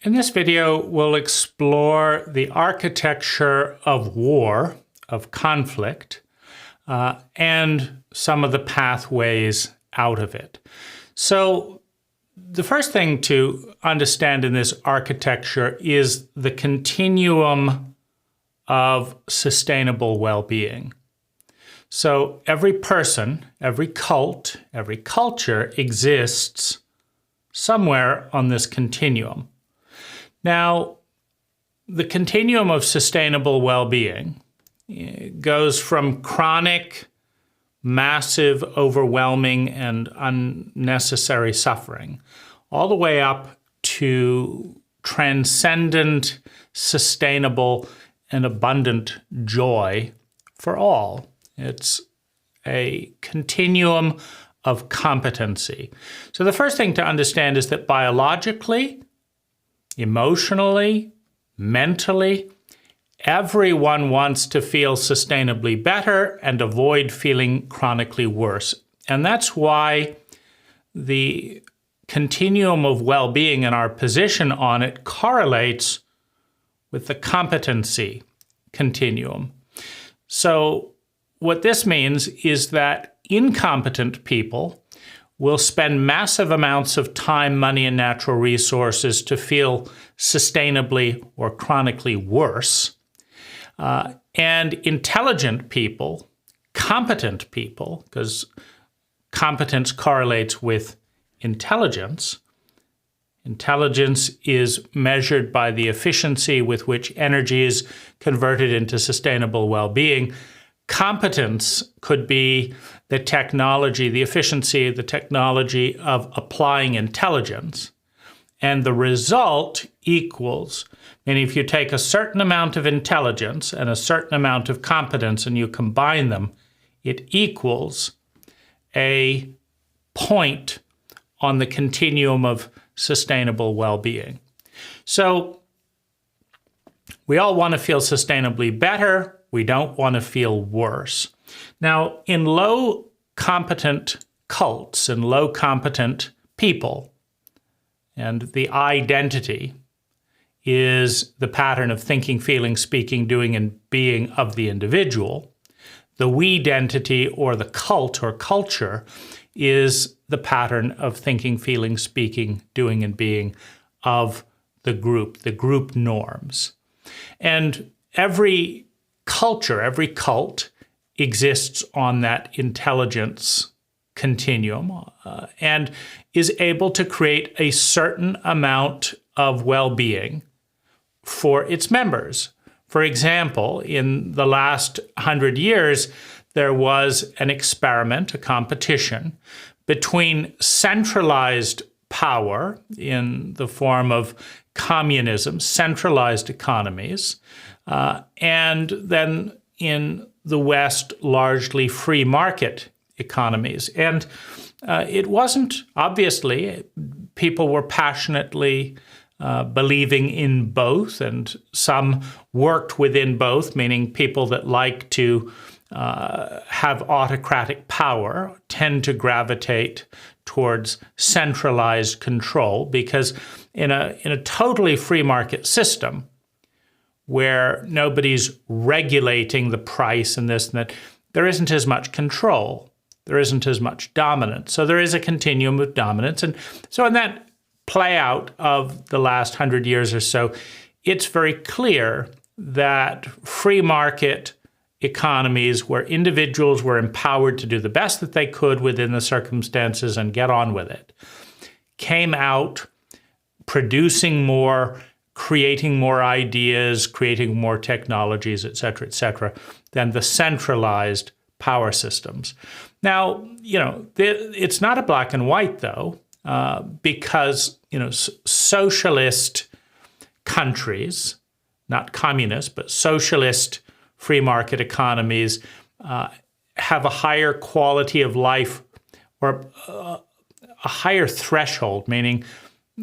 In this video, we'll explore the architecture of war, of conflict, and some of the pathways out of it. So the first thing to understand in this architecture is the continuum of sustainable well-being. So every person, every cult, every culture exists somewhere on this continuum. Now, the continuum of sustainable well-being goes from chronic, massive, overwhelming, and unnecessary suffering, all the way up to transcendent, sustainable, and abundant joy for all. It's a continuum of competency. So the first thing to understand is that biologically, emotionally, mentally, everyone wants to feel sustainably better and avoid feeling chronically worse. And that's why the continuum of well-being and our position on it correlates with the competency continuum. So what this means is that incompetent people will spend massive amounts of time, money, and natural resources to feel sustainably or chronically worse. And intelligent people, competent people, because competence correlates with intelligence. Intelligence is measured by the efficiency with which energy is converted into sustainable well-being. Competence could be the technology, the efficiency, the technology of applying intelligence. And the result equals, meaning if you take a certain amount of intelligence and a certain amount of competence and you combine them, it equals a point on the continuum of sustainable well-being. So we all want to feel sustainably better. We don't want to feel worse. Now, in low competent cults and low competent people, and the identity is the pattern of thinking, feeling, speaking, doing, and being of the individual. The we-dentity, or the cult or culture, is the pattern of thinking, feeling, speaking, doing, and being of the group norms. And every culture, every cult exists on that intelligence continuum and is able to create a certain amount of well-being for its members. For example, in the last 100 years, there was an experiment, a competition, between centralized power in the form of communism, centralized economies, and then in the West, largely free market economies. And it wasn't, obviously, people were passionately believing in both, and some worked within both, meaning people that like to have autocratic power tend to gravitate towards centralized control, because in a totally free market system where nobody's regulating the price and this and that, there isn't as much control. There isn't as much dominance. So there is a continuum of dominance. And so in that play out of the last 100 years or so, it's very clear that free market economies where individuals were empowered to do the best that they could within the circumstances and get on with it, came out producing more, creating more ideas, creating more technologies, et cetera, than the centralized power systems. Now, it's not a black and white, though, because, socialist countries, not communist, but socialist free market economies have a higher quality of life, or a higher threshold, meaning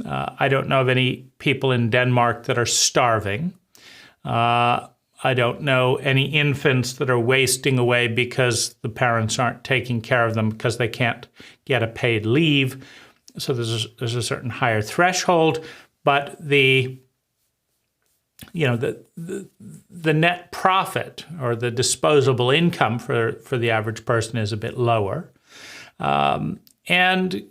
I don't know of any people in Denmark that are starving. I don't know any infants that are wasting away because the parents aren't taking care of them because they can't get a paid leave. So there's a certain higher threshold. but the net profit or the disposable income for the average person is a bit lower. And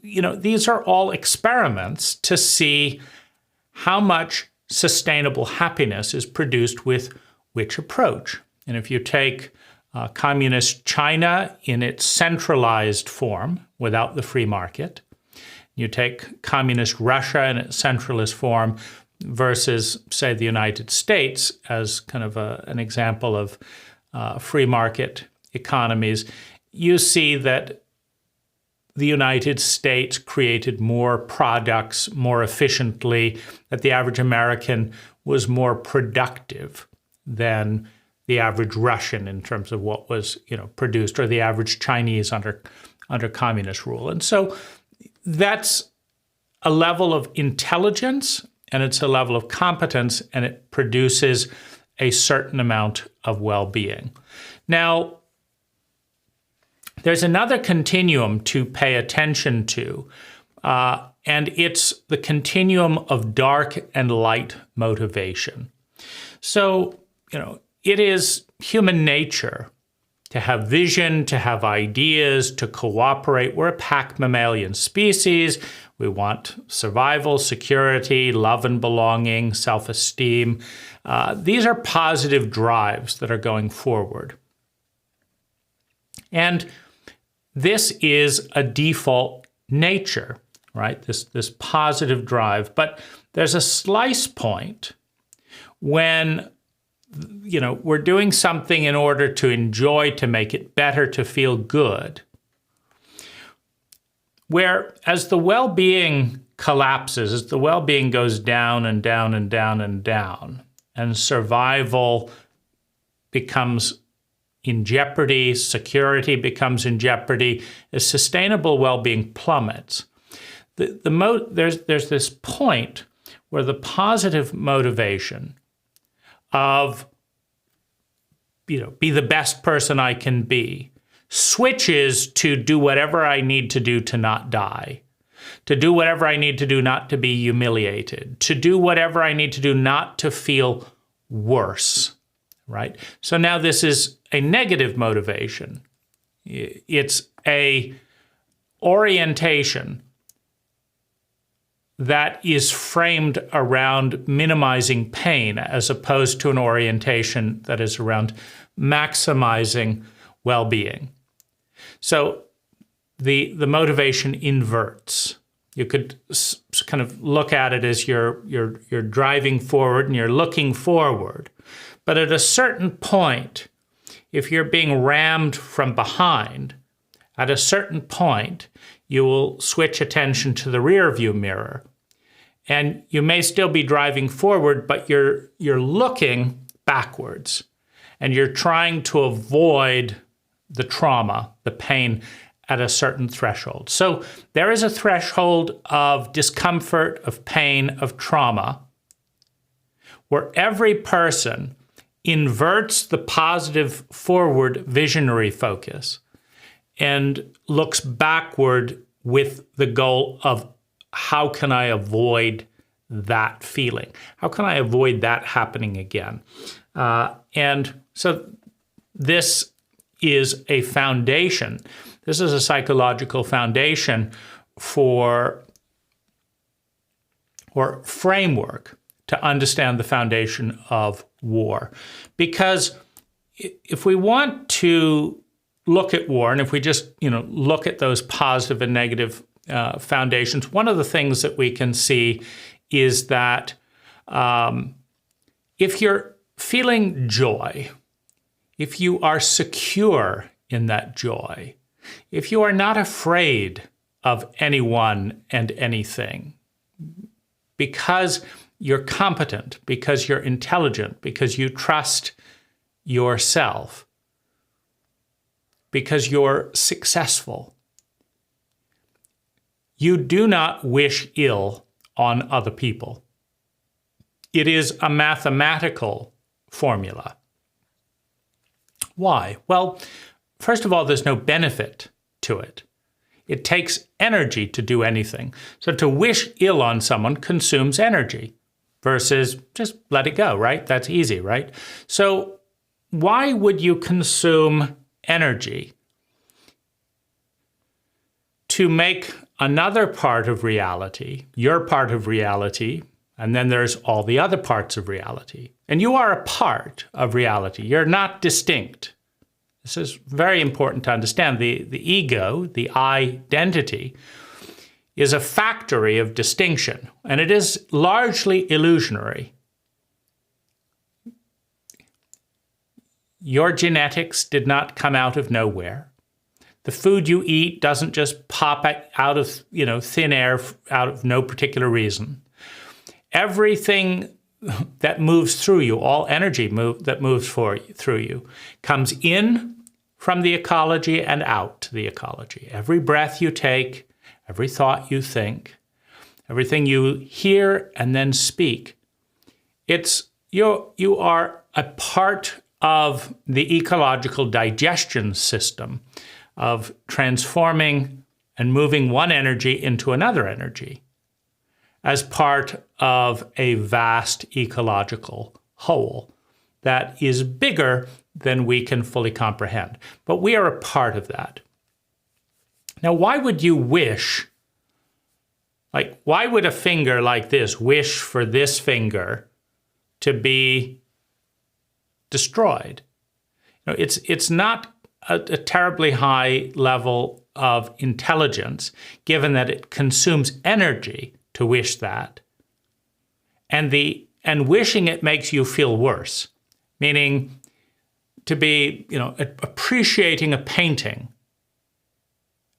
these are all experiments to see how much sustainable happiness is produced with which approach. And if you take communist China in its centralized form without the free market, you take communist Russia in its centralist form versus, say, the United States as kind of an example of free market economies, you see that the United States created more products more efficiently, that the average American was more productive than the average Russian in terms of what was produced, or the average Chinese under communist rule. And so that's a level of intelligence, and it's a level of competence, and it produces a certain amount of well-being. Now, there's another continuum to pay attention to, and it's the continuum of dark and light motivation. So, it is human nature to have vision, to have ideas, to cooperate. We're a pack mammalian species. We want survival, security, love and belonging, self-esteem. These are positive drives that are going forward. And this is a default nature, right? This positive drive. But there's a slice point when we're doing something in order to enjoy, to make it better, to feel good. Where as the well-being collapses, as the well-being goes down and down and down and down, and survival becomes in jeopardy, security becomes in jeopardy, as sustainable well-being plummets, there's this point where the positive motivation of, be the best person I can be, switches to do whatever I need to do to not die, to do whatever I need to do not to be humiliated, to do whatever I need to do not to feel worse, right? So now this is a negative motivation. It's a orientation that is framed around minimizing pain as opposed to an orientation that is around maximizing well-being. So the motivation inverts. You could kind of look at it as you're driving forward and you're looking forward. But at a certain point, if you're being rammed from behind, at a certain point, you will switch attention to the rear view mirror. And you may still be driving forward, but you're looking backwards. And you're trying to avoid the trauma, the pain, at a certain threshold. So there is a threshold of discomfort, of pain, of trauma, where every person inverts the positive forward visionary focus and looks backward with the goal of, how can I avoid that feeling? How can I avoid that happening again? And so this is a foundation. This is a psychological foundation for, or framework to understand the foundation of war. Because if we want to look at war, and if we just look at those positive and negative foundations, one of the things that we can see is that if you're feeling joy, if you are secure in that joy, if you are not afraid of anyone and anything, because you're competent, because you're intelligent, because you trust yourself, because you're successful, you do not wish ill on other people. It is a mathematical formula. Why? Well, first of all, there's no benefit to it. It takes energy to do anything. So to wish ill on someone consumes energy versus just let it go, right? That's easy, right? So why would you consume energy to make another part of reality, your part of reality, and then there's all the other parts of reality? And you are a part of reality. You're not distinct. This is very important to understand. The ego, the identity, is a factory of distinction, and it is largely illusionary. Your genetics did not come out of nowhere. The food you eat doesn't just pop out of thin air out of no particular reason. Everything that moves through you, all energy that moves through you, comes in from the ecology and out to the ecology. Every breath you take, every thought you think, everything you hear and then speak, you are a part of the ecological digestion system of transforming and moving one energy into another energy as part of a vast ecological whole that is bigger than we can fully comprehend. But we are a part of that. Now, why would you wish, why would a finger like this wish for this finger to be destroyed? It's not a terribly high level of intelligence, given that it consumes energy to wish that. And wishing it makes you feel worse, meaning to be, appreciating a painting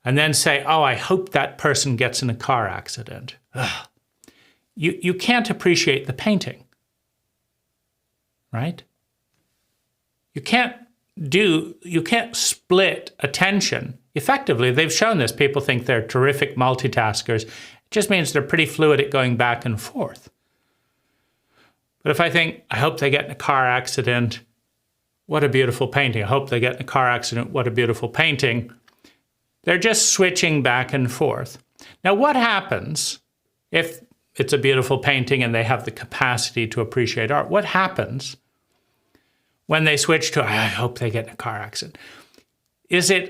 and then say, oh, I hope that person gets in a car accident. Ugh. You can't appreciate the painting, right? You can't split attention. Effectively, they've shown this. People think they're terrific multitaskers. It just means they're pretty fluid at going back and forth. But if I think, I hope they get in a car accident, what a beautiful painting. I hope they get in a car accident, what a beautiful painting. They're just switching back and forth. Now, what happens if it's a beautiful painting and they have the capacity to appreciate art? What happens when they switch to, I hope they get in a car accident? Is there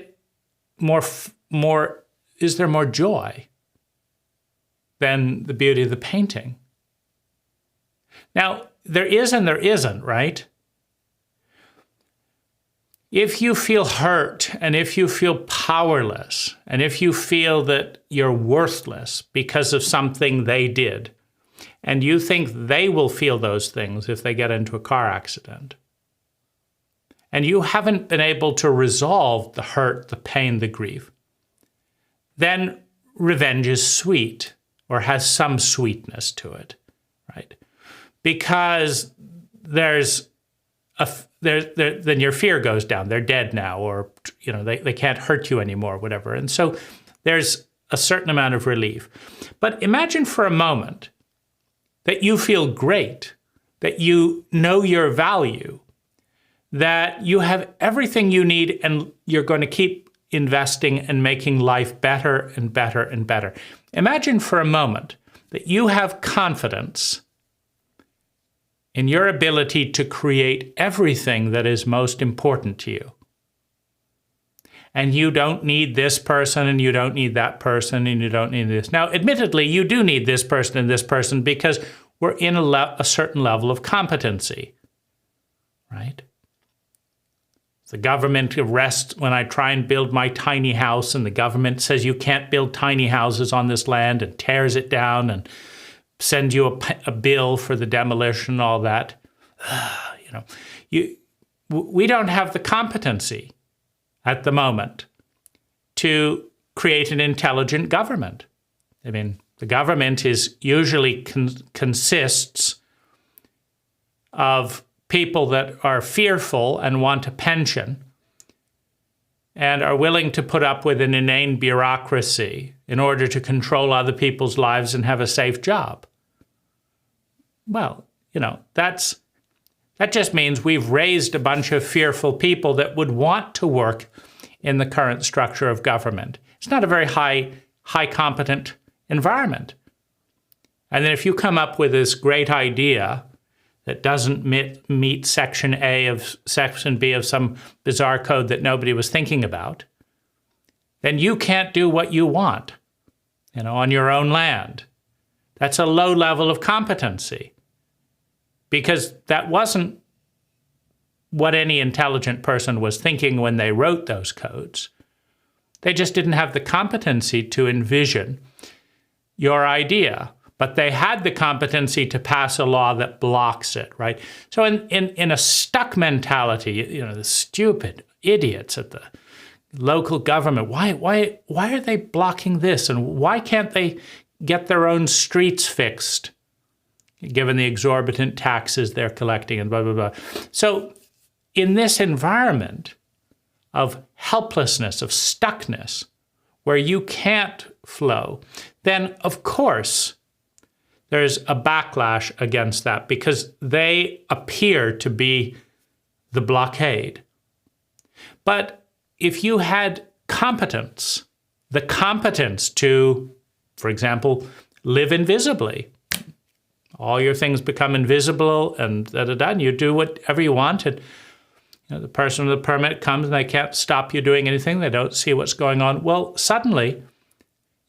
more joy than the beauty of the painting? Now, there is and there isn't, right? If you feel hurt and if you feel powerless and if you feel that you're worthless because of something they did, and you think they will feel those things if they get into a car accident, and you haven't been able to resolve the hurt, the pain, the grief, then revenge is sweet or has some sweetness to it, right? Because then your fear goes down. They're dead now, or they can't hurt you anymore, whatever. And so there's a certain amount of relief. But imagine for a moment that you feel great, that you know your value, that you have everything you need, and you're going to keep investing and making life better and better and better. Imagine for a moment that you have confidence in your ability to create everything that is most important to you. And you don't need this person, and you don't need that person, and you don't need this. Now, admittedly, you do need this person and this person because we're in a certain level of competency, right? The government arrests when I try and build my tiny house, and the government says you can't build tiny houses on this land and tears it down and send you a bill for the demolition and all that. We don't have the competency at the moment to create an intelligent government. I mean, the government is usually consists of people that are fearful and want a pension and are willing to put up with an inane bureaucracy in order to control other people's lives and have a safe job. Well, that just means we've raised a bunch of fearful people that would want to work in the current structure of government. It's not a very high competent environment. And then if you come up with this great idea that doesn't meet section A of section B of some bizarre code that nobody was thinking about, then you can't do what you want, on your own land. That's a low level of competency, because that wasn't what any intelligent person was thinking when they wrote those codes. They just didn't have the competency to envision your idea, but they had the competency to pass a law that blocks it, right? So in a stuck mentality, the stupid idiots at the local government, why are they blocking this? And why can't they get their own streets fixed, given the exorbitant taxes they're collecting and blah, blah, blah. So in this environment of helplessness, of stuckness, where you can't flow, then of course there's a backlash against that, because they appear to be the blockade. But if you had competence, the competence to, for example, live invisibly, all your things become invisible and and you do whatever you want, and the person with the permit comes and they can't stop you doing anything, they don't see what's going on, well, suddenly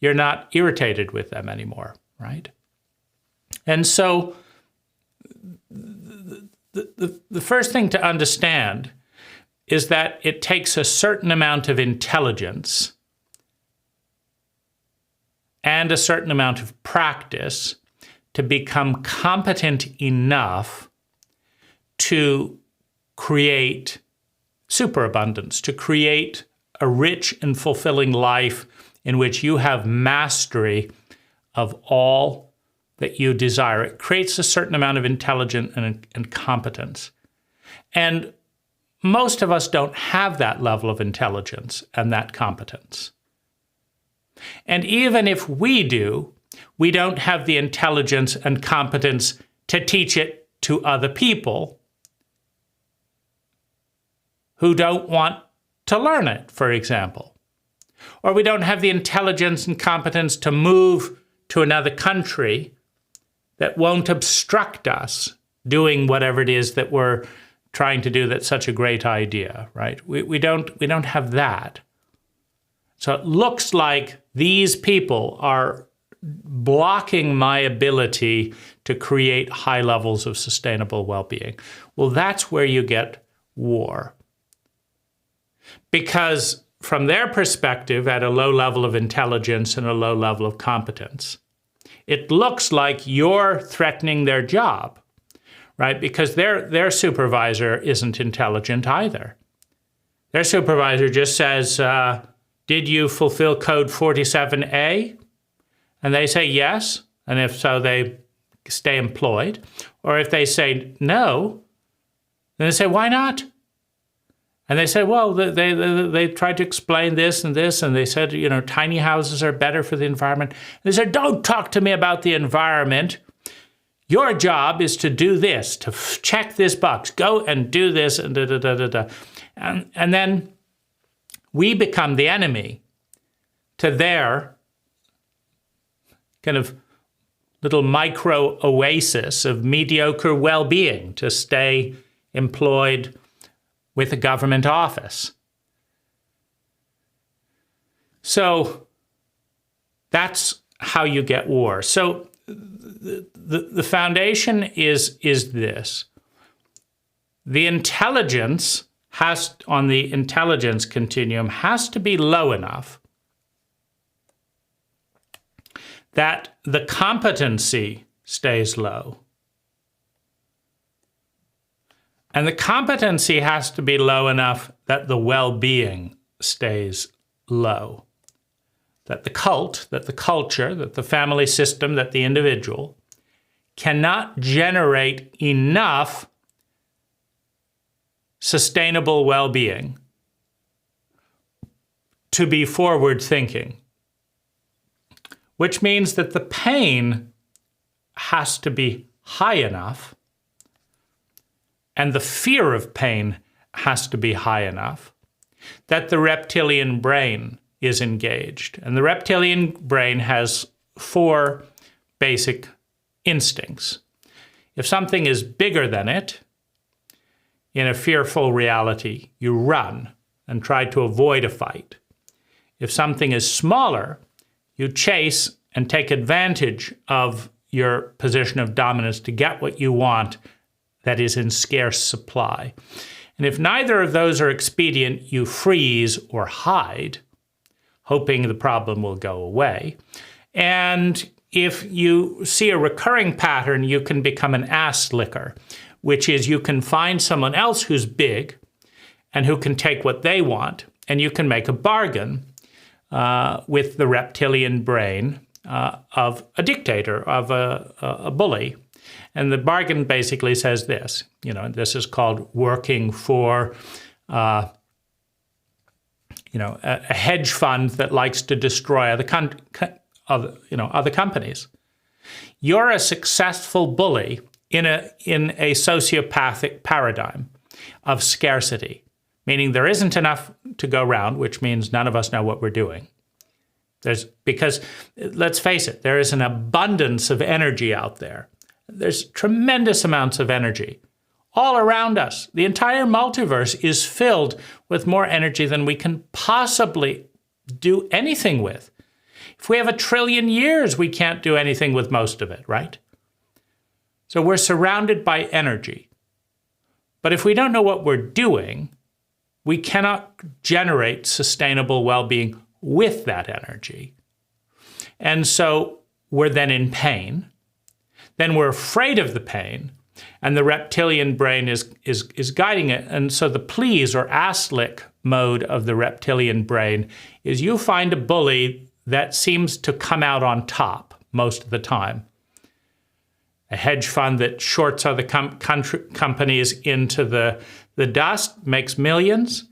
you're not irritated with them anymore, right? And so the first thing to understand is that it takes a certain amount of intelligence and a certain amount of practice to become competent enough to create superabundance, to create a rich and fulfilling life in which you have mastery of all that you desire. It creates a certain amount of intelligence and competence. And most of us don't have that level of intelligence and that competence. And even if we do, we don't have the intelligence and competence to teach it to other people who don't want to learn it, for example. Or we don't have the intelligence and competence to move to another country that won't obstruct us doing whatever it is that we're trying to do that's such a great idea, right? We don't have that. So it looks like these people are blocking my ability to create high levels of sustainable well-being. Well, that's where you get war. Because from their perspective, at a low level of intelligence and a low level of competence, it looks like you're threatening their job, right? Because their supervisor isn't intelligent either. Their supervisor just says, did you fulfill code 47A? And they say yes, and if so, they stay employed. Or if they say no, then they say, why not? And they say, well, they tried to explain this, and they said, tiny houses are better for the environment. And they said, don't talk to me about the environment. Your job is to do this, to check this box. Go and do this, and da-da-da-da-da. And then we become the enemy to their kind of little micro oasis of mediocre well-being to stay employed with a government office. So that's how you get war. So the foundation is this. The intelligence on the intelligence continuum has to be low enough that the competency stays low. And the competency has to be low enough that the well-being stays low. That the cult, that the culture, that the family system, that the individual cannot generate enough sustainable well-being to be forward-thinking. Which means that the pain has to be high enough and the fear of pain has to be high enough that the reptilian brain is engaged. And the reptilian brain has 4 basic instincts. If something is bigger than it, in a fearful reality, you run and try to avoid a fight. If something is smaller, you chase and take advantage of your position of dominance to get what you want that is in scarce supply. And if neither of those are expedient, you freeze or hide, hoping the problem will go away. And if you see a recurring pattern, you can become an ass licker, which is you can find someone else who's big and who can take what they want, and you can make a bargain with the reptilian brain of a dictator, of a bully. And the bargain basically says this, this is called working for a hedge fund that likes to destroy other companies. You're a successful bully in a sociopathic paradigm of scarcity, meaning there isn't enough to go around, which means none of us know what we're doing. Because let's face it, there is an abundance of energy out there. There's tremendous amounts of energy all around us. The entire multiverse is filled with more energy than we can possibly do anything with. If we have 1 trillion years, we can't do anything with most of it, right? So we're surrounded by energy. But if we don't know what we're doing, we cannot generate sustainable well-being with that energy. And so we're then in pain. Then we're afraid of the pain, and the reptilian brain is guiding it. And so the please or ass lick mode of the reptilian brain is you find a bully that seems to come out on top most of the time. A hedge fund that shorts other companies into the dust, makes millions,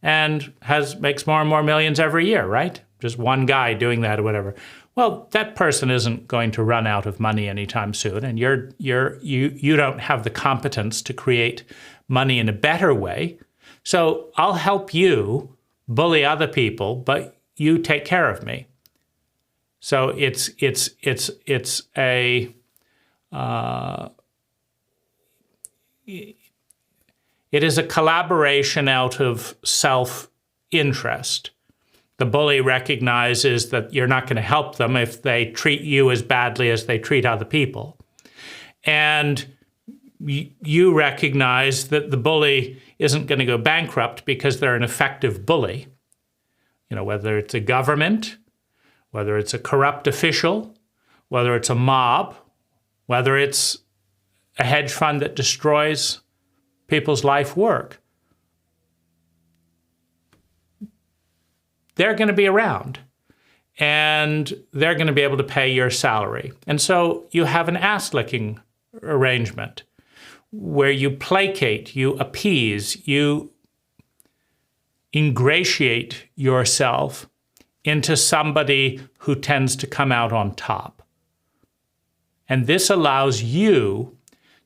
and makes more and more millions every year, right? Just one guy doing that or whatever. Well, that person isn't going to run out of money anytime soon, and you don't have the competence to create money in a better way. So I'll help you bully other people, but you take care of me. So it is a collaboration out of self-interest. The bully recognizes that you're not going to help them if they treat you as badly as they treat other people. And you recognize that the bully isn't going to go bankrupt because they're an effective bully. Whether it's a government, whether it's a corrupt official, whether it's a mob, whether it's a hedge fund that destroys people's life work. They're going to be around, and they're going to be able to pay your salary. And so you have an ass-licking arrangement where you placate, you appease, you ingratiate yourself into somebody who tends to come out on top. And this allows you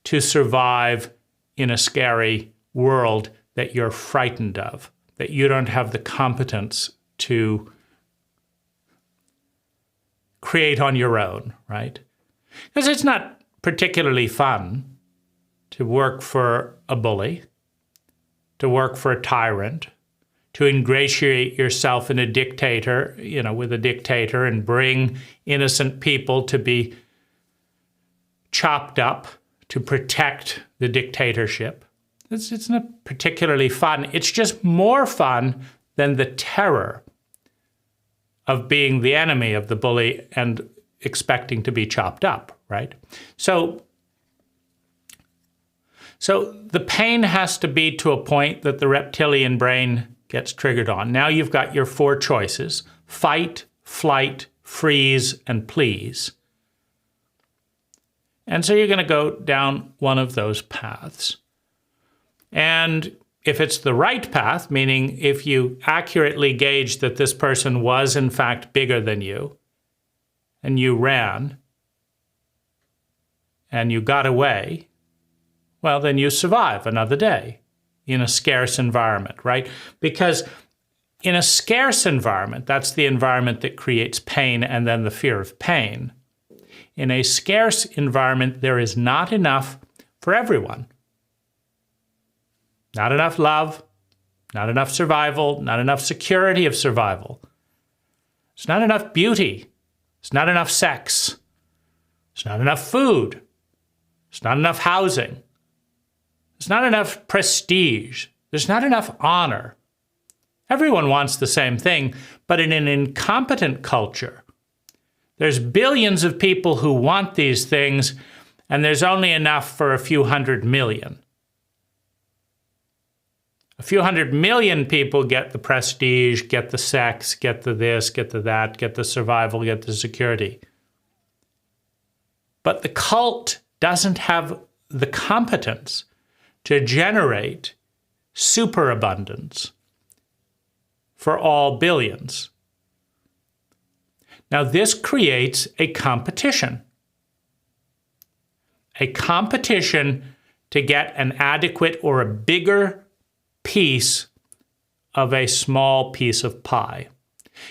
to survive in a scary world that you're frightened of, that you don't have the competence to create on your own, right? Because it's not particularly fun to work for a bully, to work for a tyrant, to ingratiate yourself in a dictator, with a dictator, and bring innocent people to be chopped up to protect the dictatorship. It's not particularly fun. It's just more fun than the terror of being the enemy of the bully and expecting to be chopped up, right? So the pain has to be to a point that the reptilian brain gets triggered on. Now you've got your 4 choices: fight, flight, freeze, and please. And so you're going to go down one of those paths. And if it's the right path, meaning if you accurately gauge that this person was in fact bigger than you, and you ran, and you got away, well, then you survive another day in a scarce environment, right? Because in a scarce environment, that's the environment that creates pain and then the fear of pain. In a scarce environment, there is not enough for everyone. Not enough love, not enough survival, not enough security of survival. It's not enough beauty. It's not enough sex. It's not enough food. It's not enough housing. There's not enough prestige. There's not enough honor. Everyone wants the same thing, but in an incompetent culture, there's billions of people who want these things, and there's only enough for a few 100 million. A few 100 million people get the prestige, get the sex, get the this, get the that, get the survival, get the security. But the cult doesn't have the competence to generate superabundance for all billions. Now, this creates a competition. A competition to get an adequate or a bigger piece of a small piece of pie.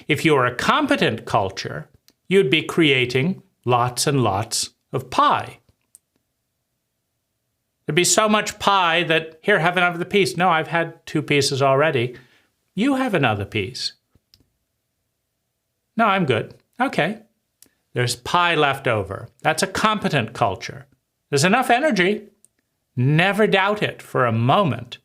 If you were a competent culture, you'd be creating lots and lots of pie. There'd be so much pie that, here, have another piece. No, I've had 2 pieces already. You have another piece. No, I'm good. Okay. There's pie left over. That's a competent culture. There's enough energy. Never doubt it for a moment.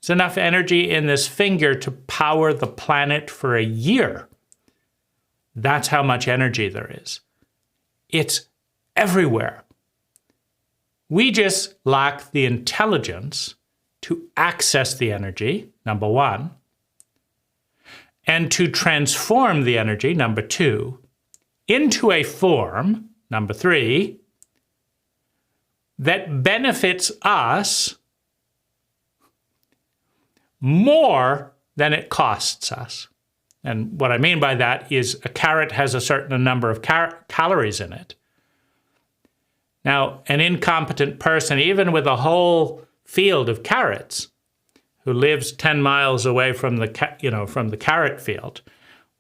There's enough energy in this finger to power the planet for a year. That's how much energy there is. It's everywhere. We just lack the intelligence to access the energy, number 1, and to transform the energy, number 2, into a form, number 3, that benefits us more than it costs us. And what I mean by that is a carrot has a certain number of calories in it. Now, an incompetent person, even with a whole field of carrots, who lives 10 miles away from the carrot field,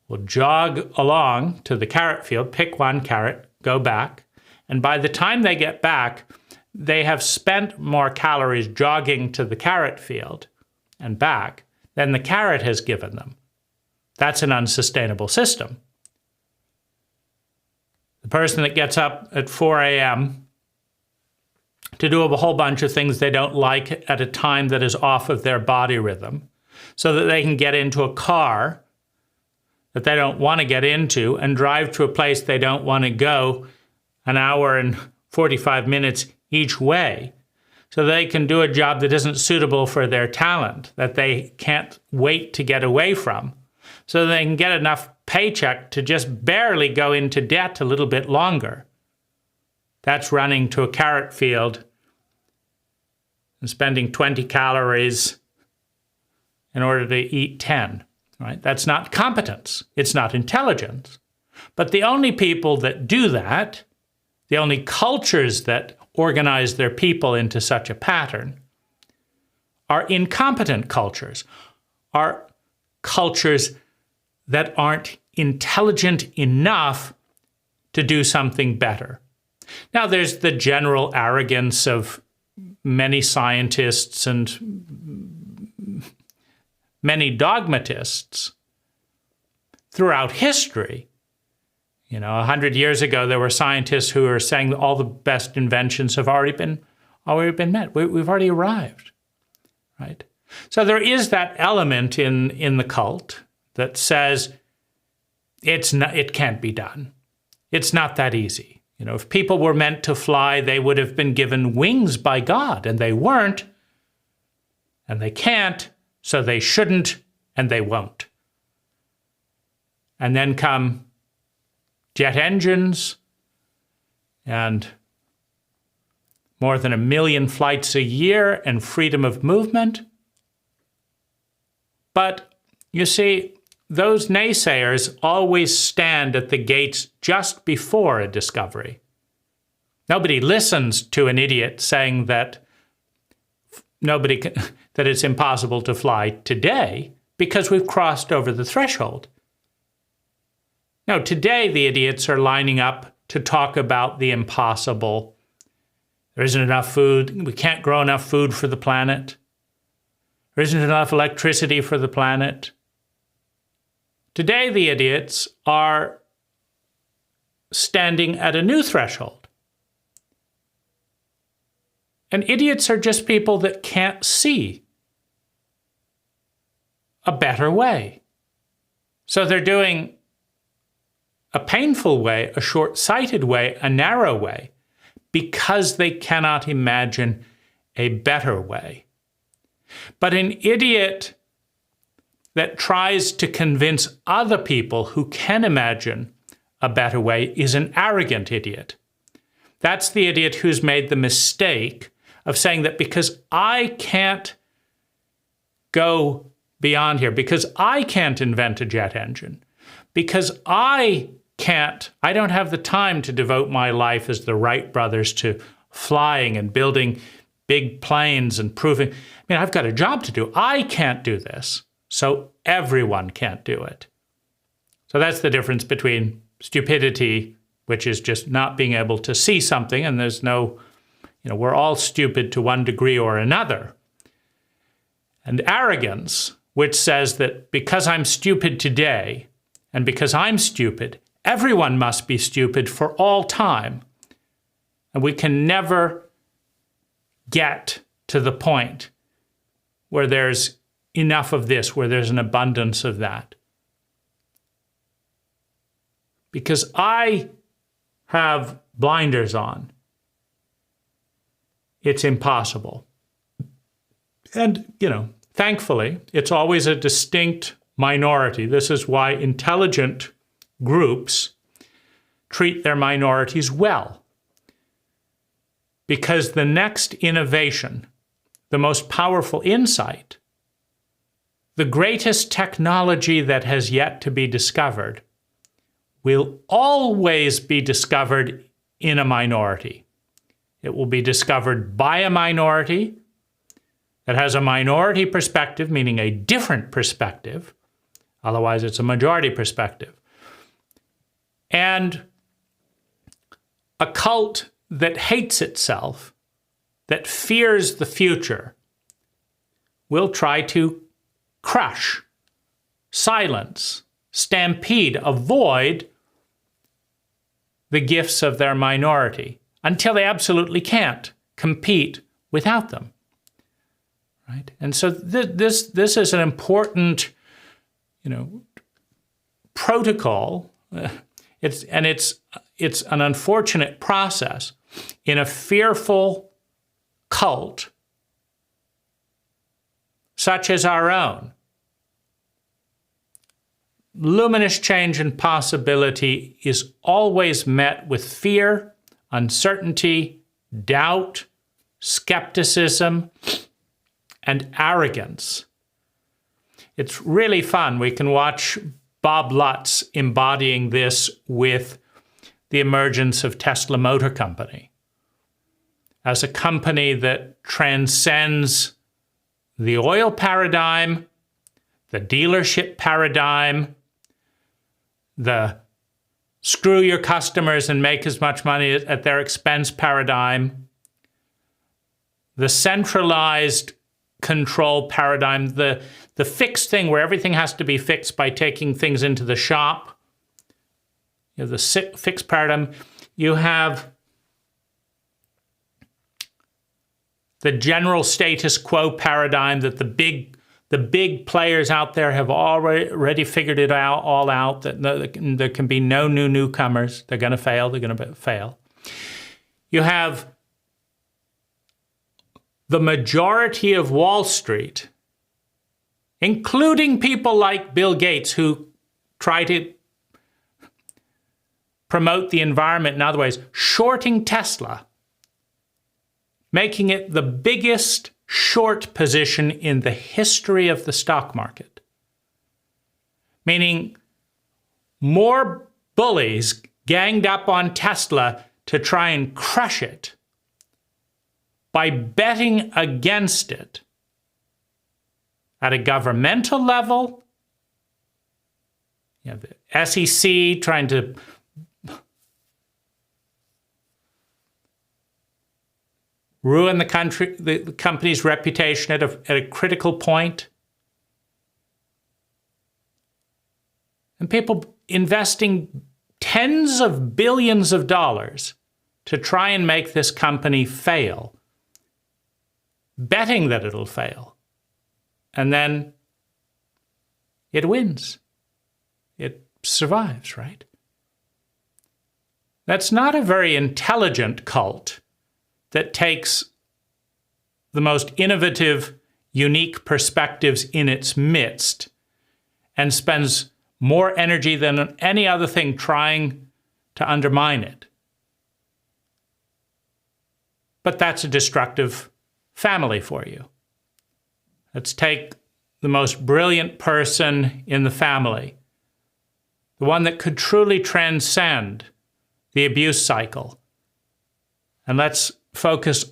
will jog along to the carrot field, pick one carrot, go back, and by the time they get back, they have spent more calories jogging to the carrot field and back than the carrot has given them. That's an unsustainable system. The person that gets up at 4 a.m. to do a whole bunch of things they don't like at a time that is off of their body rhythm, so that they can get into a car that they don't want to get into and drive to a place they don't want to go an hour and 45 minutes each way, so they can do a job that isn't suitable for their talent, that they can't wait to get away from, so they can get enough paycheck to just barely go into debt a little bit longer. That's running to a carrot field and spending 20 calories in order to eat 10, right? That's not competence. It's not intelligence. But the only people that do that, the only cultures that organize their people into such a pattern, are incompetent cultures, are cultures that aren't intelligent enough to do something better. Now, there's the general arrogance of many scientists and many dogmatists throughout history. 100 years ago, there were scientists who were saying that all the best inventions have already been met. We've already arrived, right? So there is that element in the cult that says it can't be done. It's not that easy. If people were meant to fly, they would have been given wings by God, and they weren't, and they can't, so they shouldn't, and they won't. And then come jet engines and more than 1 million flights a year and freedom of movement. But you see, those naysayers always stand at the gates just before a discovery. Nobody listens to an idiot saying that that it's impossible to fly today. because we've crossed over the threshold. No, today the idiots are lining up to talk about the impossible. There isn't enough food. We can't grow enough food for the planet. There isn't enough electricity for the planet. Today the idiots are standing at a new threshold. And idiots are just people that can't see a better way. So they're doing a painful way, a short-sighted way, a narrow way, because they cannot imagine a better way. But an idiot that tries to convince other people who can imagine a better way is an arrogant idiot. That's the idiot who's made the mistake of saying that because I can't go beyond here, because I can't invent a jet engine, because I don't have the time to devote my life as the Wright brothers to flying and building big planes and proving, I've got a job to do. I can't do this, so everyone can't do it. So that's the difference between stupidity, which is just not being able to see something, and there's no, we're all stupid to one degree or another. And arrogance, which says that because I'm stupid today, and because I'm stupid, everyone must be stupid for all time. And we can never get to the point where there's enough of this, where there's an abundance of that. Because I have blinders on, it's impossible. And, thankfully, it's always a distinct minority. This is why intelligent groups treat their minorities well. Because the next innovation, the most powerful insight, the greatest technology that has yet to be discovered, will always be discovered in a minority. It will be discovered by a minority that has a minority perspective, meaning a different perspective. Otherwise, it's a majority perspective. And a cult that hates itself, that fears the future, will try to crush, silence, stampede, avoid the gifts of their minority until they absolutely can't compete without them. Right? And so this is an important, protocol. It's an unfortunate process in a fearful cult such as our own. Luminous change and possibility is always met with fear, uncertainty, doubt, skepticism, and arrogance. It's really fun. We can watch Bob Lutz embodying this with the emergence of Tesla Motor Company as a company that transcends the oil paradigm, the dealership paradigm, the screw your customers and make as much money at their expense paradigm, the centralized control paradigm, the fixed thing where everything has to be fixed by taking things into the shop, the fixed paradigm. You have the general status quo paradigm that the big players out there have already figured it all out, that there can be no new newcomers. They're going to fail. They're going to fail. You have the majority of Wall Street, including people like Bill Gates, who try to promote the environment in other ways, shorting Tesla, making it the biggest short position in the history of the stock market. Meaning more bullies ganged up on Tesla to try and crush it by betting against it At a governmental level, you have the SEC trying to ruin the company's reputation at a critical point. And people investing tens of billions of dollars to try and make this company fail, betting that it'll fail. And then it wins. It survives, right? That's not a very intelligent cult that takes the most innovative, unique perspectives in its midst and spends more energy than any other thing trying to undermine it. But that's a destructive family for you. Let's take the most brilliant person in the family, the one that could truly transcend the abuse cycle, and let's focus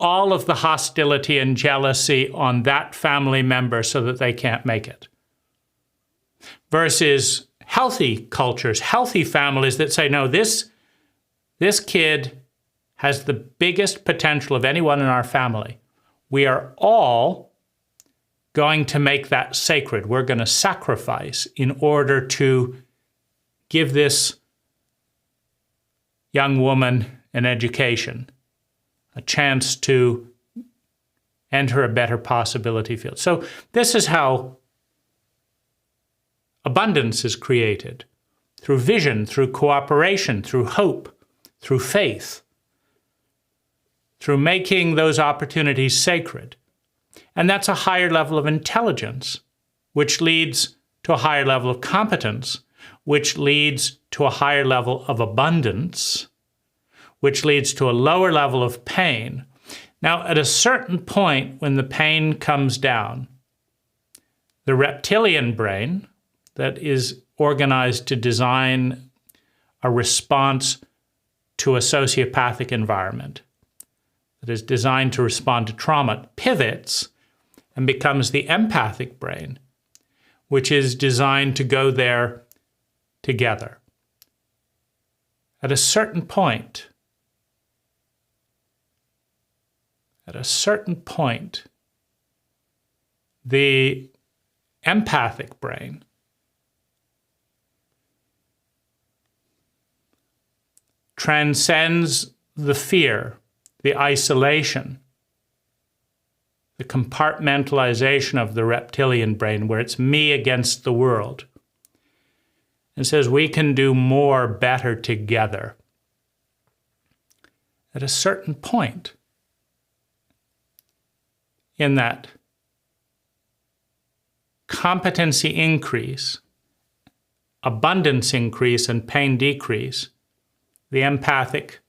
all of the hostility and jealousy on that family member so that they can't make it. Versus healthy cultures, healthy families that say, no, this kid has the biggest potential of anyone in our family. We are all going to make that sacred. We're going to sacrifice in order to give this young woman an education, a chance to enter a better possibility field. So this is how abundance is created, through vision, through cooperation, through hope, through faith, through making those opportunities sacred. And that's a higher level of intelligence, which leads to a higher level of competence, which leads to a higher level of abundance, which leads to a lower level of pain. Now, at a certain point, when the pain comes down, the reptilian brain that is organized to design a response to a sociopathic environment, that is designed to respond to trauma, pivots and becomes the empathic brain, which is designed to go there together. At a certain point, the empathic brain transcends the fear, the isolation, the compartmentalization of the reptilian brain, where it's me against the world, and says we can do more, better together. At a certain point in that competency increase, abundance increase, and pain decrease, the empathic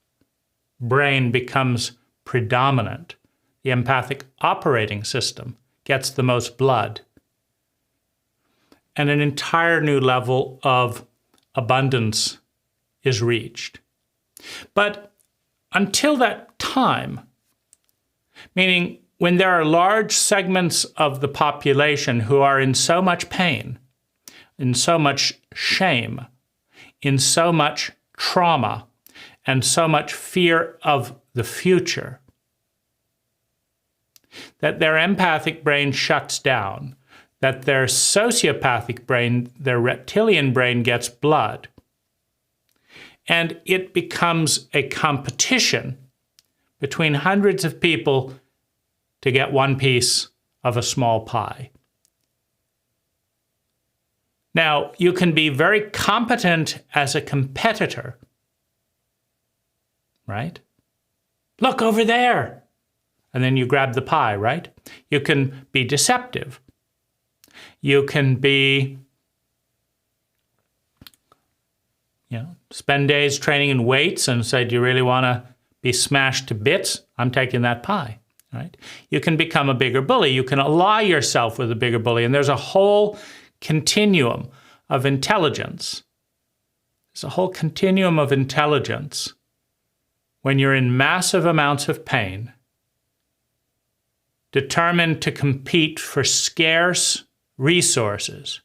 brain becomes predominant. The empathic operating system gets the most blood. And an entire new level of abundance is reached. But until that time, meaning when there are large segments of the population who are in so much pain, in so much shame, in so much trauma, and so much fear of the future, that their empathic brain shuts down, that their sociopathic brain, their reptilian brain, gets blood. And it becomes a competition between hundreds of people to get one piece of a small pie. Now, you can be very competent as a competitor, right? Look over there. And then you grab the pie, right? You can be deceptive. You can be, spend days training in weights and say, do you really want to be smashed to bits? I'm taking that pie, right? You can become a bigger bully. You can ally yourself with a bigger bully. And there's a whole continuum of intelligence. There's a whole continuum of intelligence when you're in massive amounts of pain, determined to compete for scarce resources,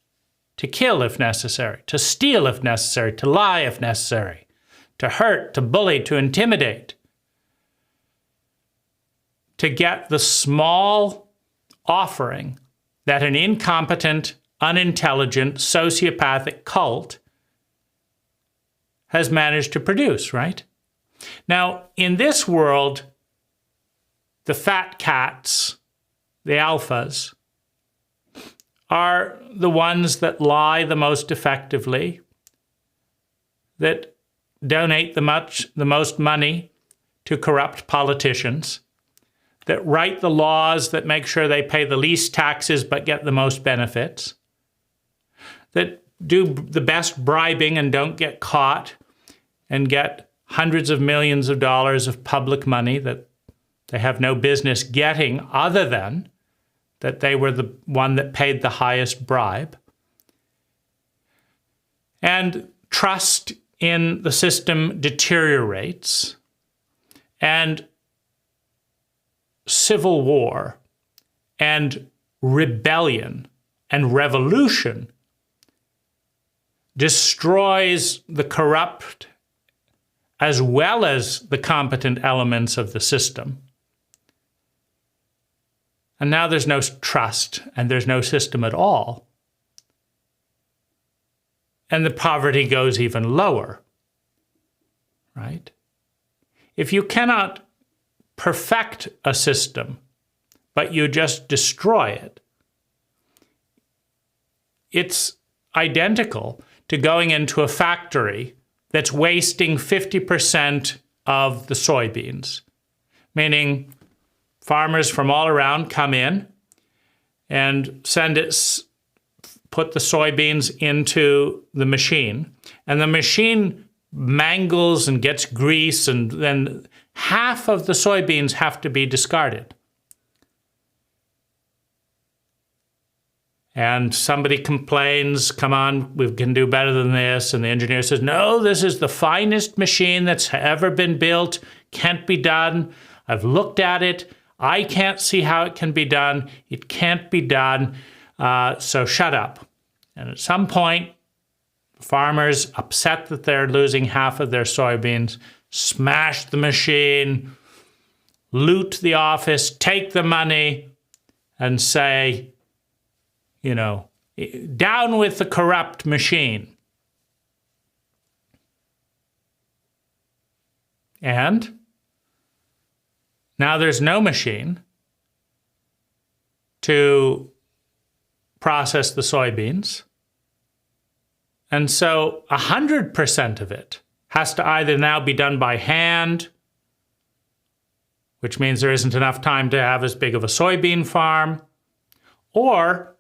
to kill if necessary, to steal if necessary, to lie if necessary, to hurt, to bully, to intimidate, to get the small offering that an incompetent, unintelligent, sociopathic cult has managed to produce, right? Now, in this world, the fat cats, the alphas, are the ones that lie the most effectively, that donate the most money to corrupt politicians, that write the laws that make sure they pay the least taxes but get the most benefits, that do the best bribing and don't get caught and get hundreds of millions of dollars of public money that they have no business getting other than that they were the one that paid the highest bribe. And trust in the system deteriorates, and civil war and rebellion and revolution destroys the corrupt as well as the competent elements of the system. And now there's no trust and there's no system at all. And the poverty goes even lower, right? If you cannot perfect a system, but you just destroy it, it's identical to going into a factory that's wasting 50% of the soybeans, meaning farmers from all around come in and put the soybeans into the machine, and the machine mangles and gets grease, and then half of the soybeans have to be discarded. And somebody complains, come on, we can do better than this. And the engineer says, no, this is the finest machine that's ever been built. Can't be done. I've looked at it. I can't see how it can be done. It can't be done. So shut up. And at some point, farmers, upset that they're losing half of their soybeans, smash the machine, loot the office, take the money, and say, you know, down with the corrupt machine. And now there's no machine to process the soybeans. And so 100% of it has to either now be done by hand, which means there isn't enough time to have as big of a soybean farm, or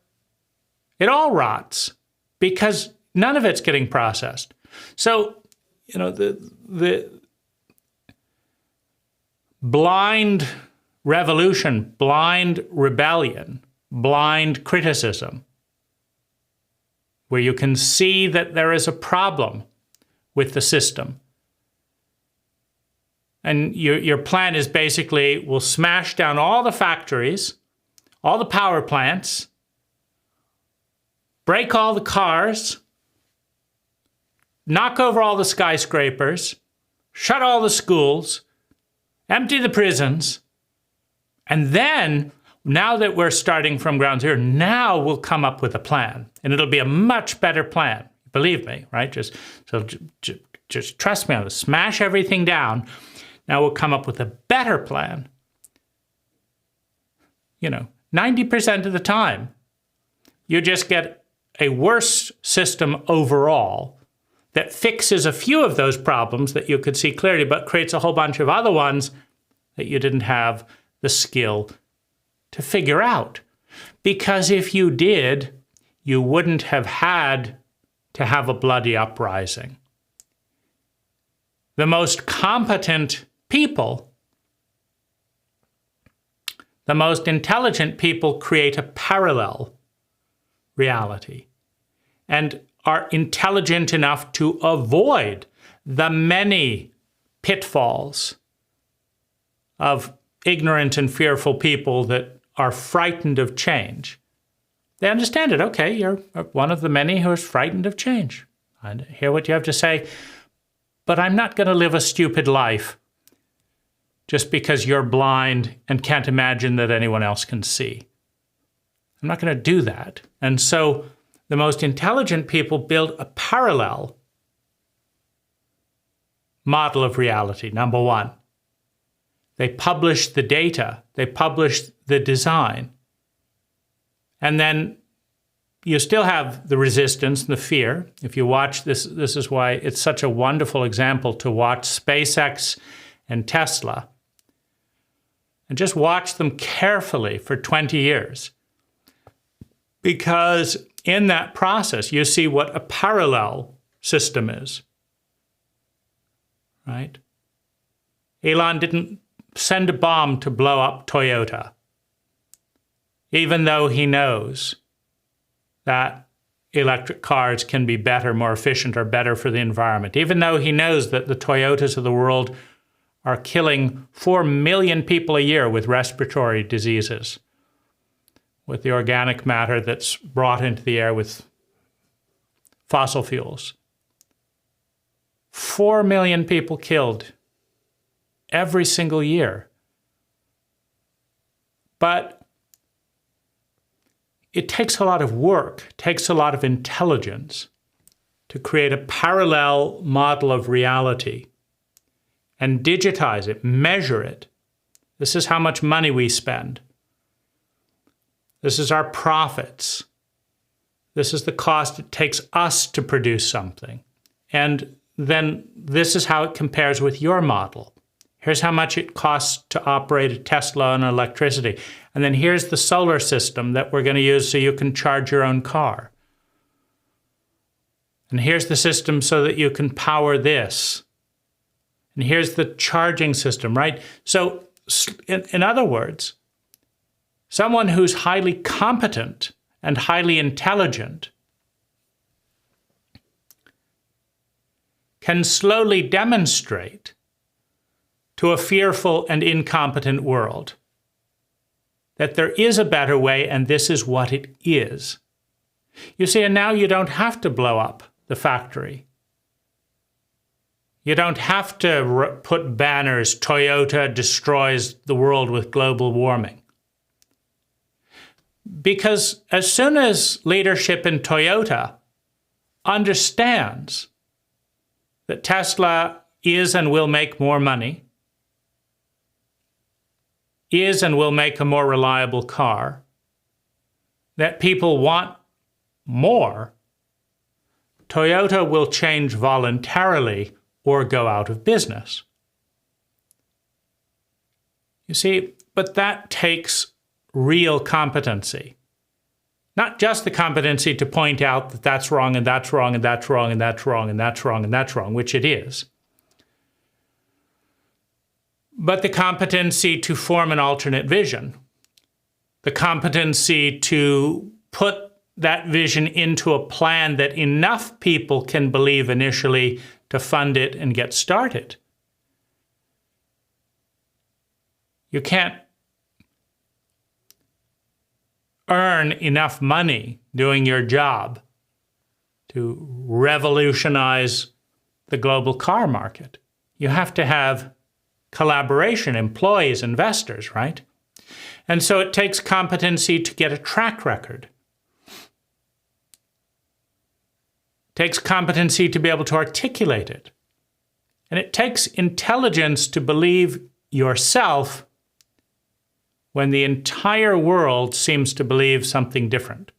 it all rots because none of it's getting processed. So, you know, the blind revolution, blind rebellion, blind criticism, where you can see that there is a problem with the system. And your plan is basically, we'll smash down all the factories, all the power plants, break all the cars, knock over all the skyscrapers, shut all the schools, empty the prisons, and then, now that we're starting from ground zero, now we'll come up with a plan. And it'll be a much better plan. Believe me, right? Just trust me on this. Smash everything down. Now we'll come up with a better plan. You know, 90% of the time, you just get a worse system overall that fixes a few of those problems that you could see clearly, but creates a whole bunch of other ones that you didn't have the skill to figure out. Because if you did, you wouldn't have had to have a bloody uprising. The most competent people, the most intelligent people, create a parallel reality and are intelligent enough to avoid the many pitfalls of ignorant and fearful people that are frightened of change. They understand it. Okay, you're one of the many who is frightened of change. I hear what you have to say, but I'm not going to live a stupid life just because you're blind and can't imagine that anyone else can see. I'm not going to do that. And so the most intelligent people build a parallel model of reality, number one. They publish the data, they publish the design, and then you still have the resistance and the fear. If you watch this, this is why it's such a wonderful example to watch SpaceX and Tesla, and just watch them carefully for 20 years. Because in that process, you see what a parallel system is, right? Elon didn't send a bomb to blow up Toyota, even though he knows that electric cars can be better, more efficient, or better for the environment, even though he knows that the Toyotas of the world are killing 4 million people a year with respiratory diseases, with the organic matter that's brought into the air with fossil fuels. 4 million people killed every single year. But it takes a lot of work, takes a lot of intelligence to create a parallel model of reality and digitize it, measure it. This is how much money we spend. This is our profits. This is the cost it takes us to produce something. And then this is how it compares with your model. Here's how much it costs to operate a Tesla on electricity. And then here's the solar system that we're going to use so you can charge your own car. And here's the system so that you can power this. And here's the charging system, right? So in other words, someone who's highly competent and highly intelligent can slowly demonstrate to a fearful and incompetent world that there is a better way and this is what it is. You see, and now you don't have to blow up the factory. You don't have to put banners, Toyota destroys the world with global warming. Because as soon as leadership in Toyota understands that Tesla is and will make more money, is and will make a more reliable car, that people want more, Toyota will change voluntarily or go out of business. You see, but that takes real competency. Not just the competency to point out that that's wrong and that's wrong and that's wrong and that's wrong and that's wrong and that's wrong, which it is. But the competency to form an alternate vision. The competency to put that vision into a plan that enough people can believe initially to fund it and get started. You can't earn enough money doing your job to revolutionize the global car market. You have to have collaboration, employees, investors, right? And so it takes competency to get a track record. It takes competency to be able to articulate it. And it takes intelligence to believe yourself when the entire world seems to believe something different.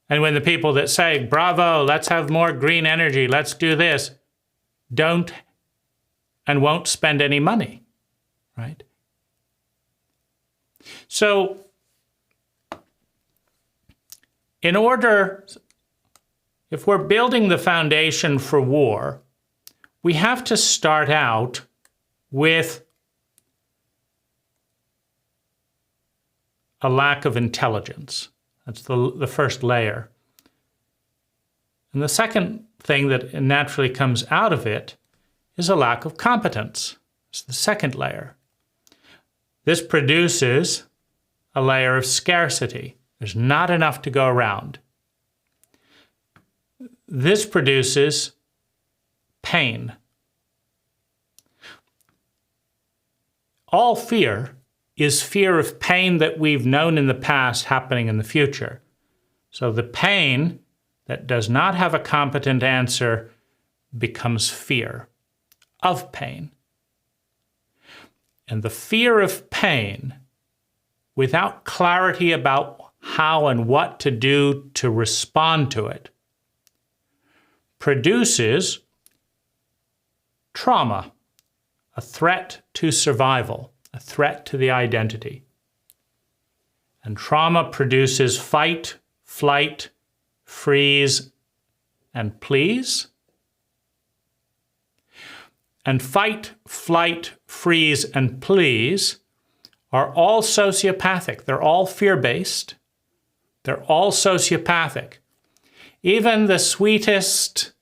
And when the people that say, bravo, let's have more green energy, let's do this, don't and won't spend any money, right? So, in order, if we're building the foundation for war, we have to start out with a lack of intelligence. That's the first layer. And the second thing that naturally comes out of it is a lack of competence. It's the second layer. This produces a layer of scarcity. There's not enough to go around. This produces pain. All fear is fear of pain that we've known in the past happening in the future. So the pain that does not have a competent answer becomes fear of pain. And the fear of pain, without clarity about how and what to do to respond to it, produces trauma, a threat to survival, a threat to the identity. And trauma produces fight, flight, freeze, and please. And fight, flight, freeze, and please are all sociopathic. They're all fear-based. They're all sociopathic. Even the sweetest,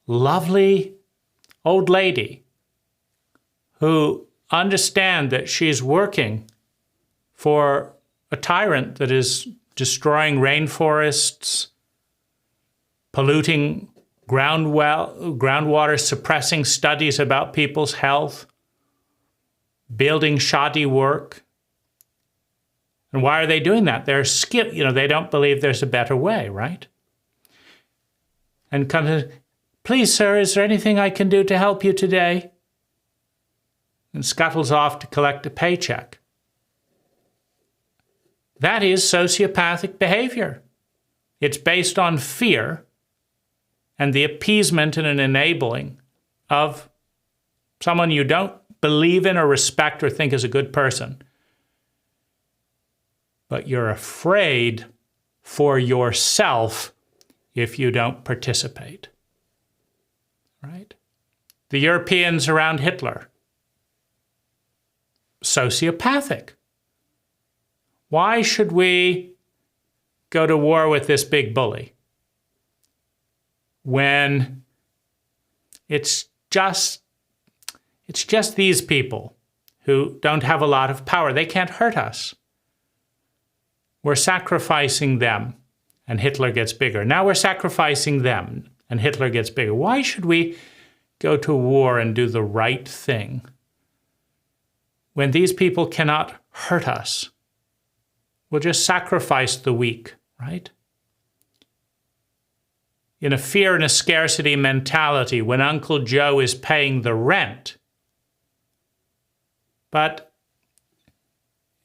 lovely old lady who understands that she's working for a tyrant that is destroying rainforests, polluting groundwater, suppressing studies about people's health, building shoddy work. And why are they doing that? They're they don't believe there's a better way, right? And comes in, please, sir, is there anything I can do to help you today? And scuttles off to collect a paycheck. That is sociopathic behavior. It's based on fear and the appeasement and an enabling of someone you don't believe in or respect or think is a good person. But you're afraid for yourself if you don't participate. Right? The Europeans around Hitler, sociopathic. Why should we go to war with this big bully when it's just these people who don't have a lot of power? They can't hurt us. We're sacrificing them, and Hitler gets bigger. Now we're sacrificing them, and Hitler gets bigger. Why should we go to war and do the right thing when these people cannot hurt us? We'll just sacrifice the weak, right? In a fear and a scarcity mentality, when Uncle Joe is paying the rent, but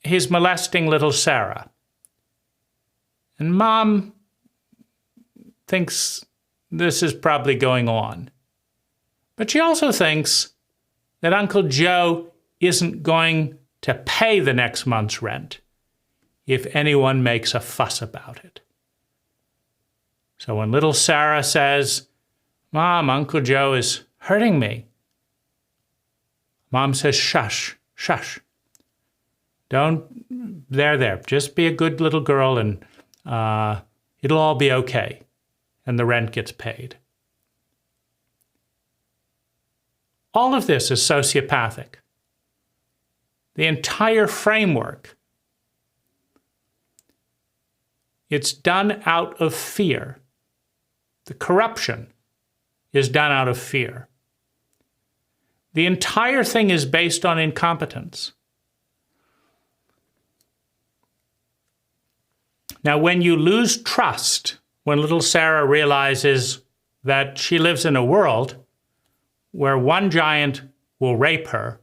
he's molesting little Sarah, and Mom thinks this is probably going on. But she also thinks that Uncle Joe isn't going to pay the next month's rent if anyone makes a fuss about it. So when little Sarah says, Mom, Uncle Joe is hurting me, Mom says, shush, shush. Don't, there. Just be a good little girl and it'll all be okay. And the rent gets paid. All of this is sociopathic. The entire framework, it's done out of fear. The corruption is done out of fear. The entire thing is based on incompetence. Now, when you lose trust, when little Sarah realizes that she lives in a world where one giant will rape her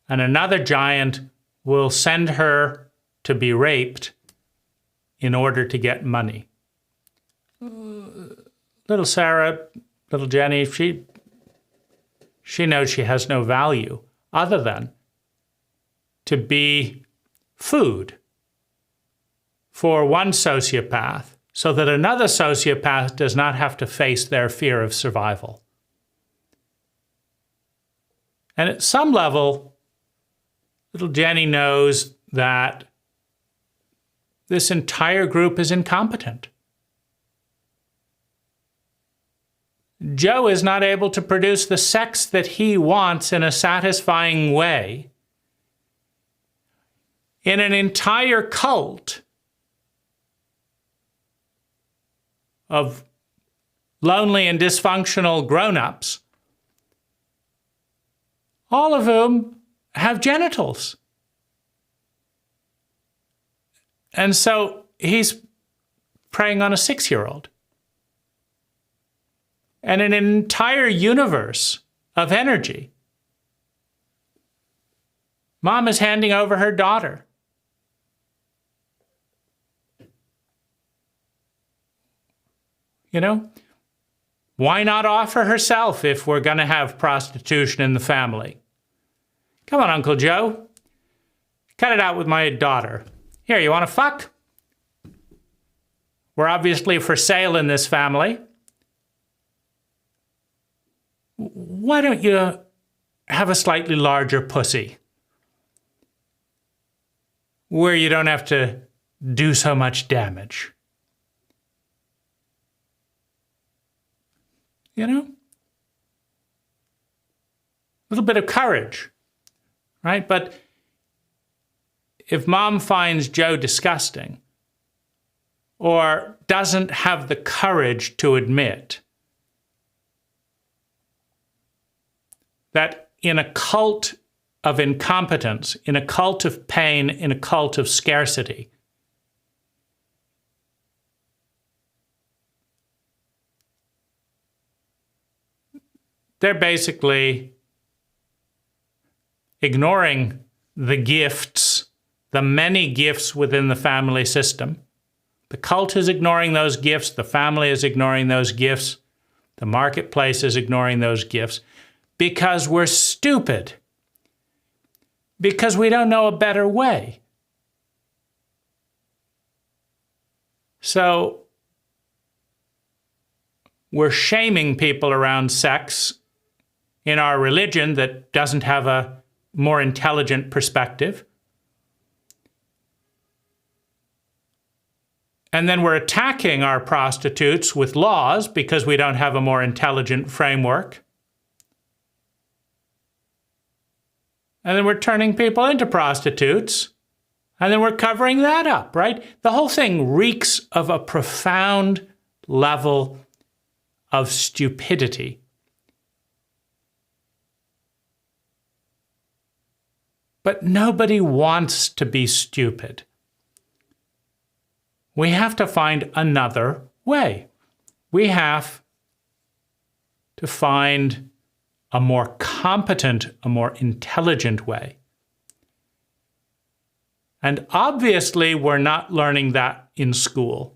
and another giant will send her to be raped in order to get money. Little Sarah, little Jenny, she knows she has no value other than to be food for one sociopath so that another sociopath does not have to face their fear of survival. And at some level, little Jenny knows that this entire group is incompetent. Joe is not able to produce the sex that he wants in a satisfying way in an entire cult of lonely and dysfunctional grown-ups, all of whom have genitals. And so he's preying on a 6-year-old. And an entire universe of energy. Mom is handing over her daughter. You know, why not offer herself if we're going to have prostitution in the family? Come on, Uncle Joe. Cut it out with my daughter. Here, you want to fuck? We're obviously for sale in this family. Why don't you have a slightly larger pussy where you don't have to do so much damage? You know? A little bit of courage, right? But if mom finds Joe disgusting or doesn't have the courage to admit that in a cult of incompetence, in a cult of pain, in a cult of scarcity, they're basically ignoring the gifts, the many gifts within the family system. The cult is ignoring those gifts. The family is ignoring those gifts. The marketplace is ignoring those gifts because we're stupid, because we don't know a better way. So we're shaming people around sex in our religion that doesn't have a more intelligent perspective. And then we're attacking our prostitutes with laws because we don't have a more intelligent framework. And then we're turning people into prostitutes. And then we're covering that up, right? The whole thing reeks of a profound level of stupidity. But nobody wants to be stupid. We have to find another way. We have to find a more competent, a more intelligent way. And obviously, we're not learning that in school.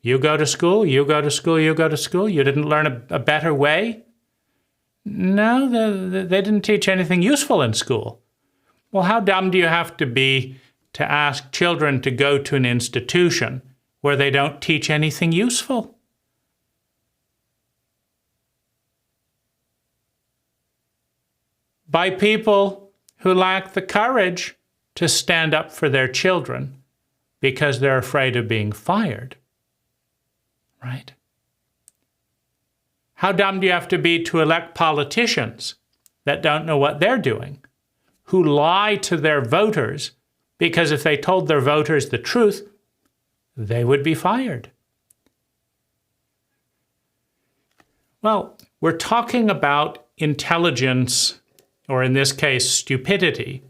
You go to school, you go to school, you go to school. You didn't learn a better way? No, they didn't teach anything useful in school. Well, how dumb do you have to be to ask children to go to an institution where they don't teach anything useful? By people who lack the courage to stand up for their children because they're afraid of being fired, right? How dumb do you have to be to elect politicians that don't know what they're doing, who lie to their voters because if they told their voters the truth, they would be fired? Well, we're talking about intelligence, or in this case, stupidity.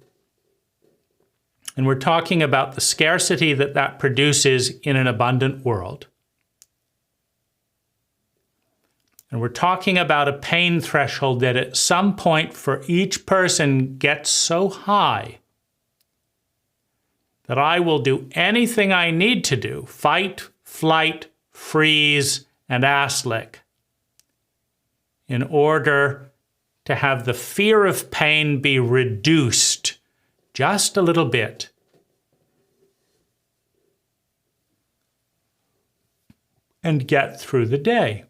And we're talking about the scarcity that produces in an abundant world. And we're talking about a pain threshold that at some point for each person gets so high that I will do anything I need to do, fight, flight, freeze, and ass lick, in order to have the fear of pain be reduced just a little bit. And get through the day.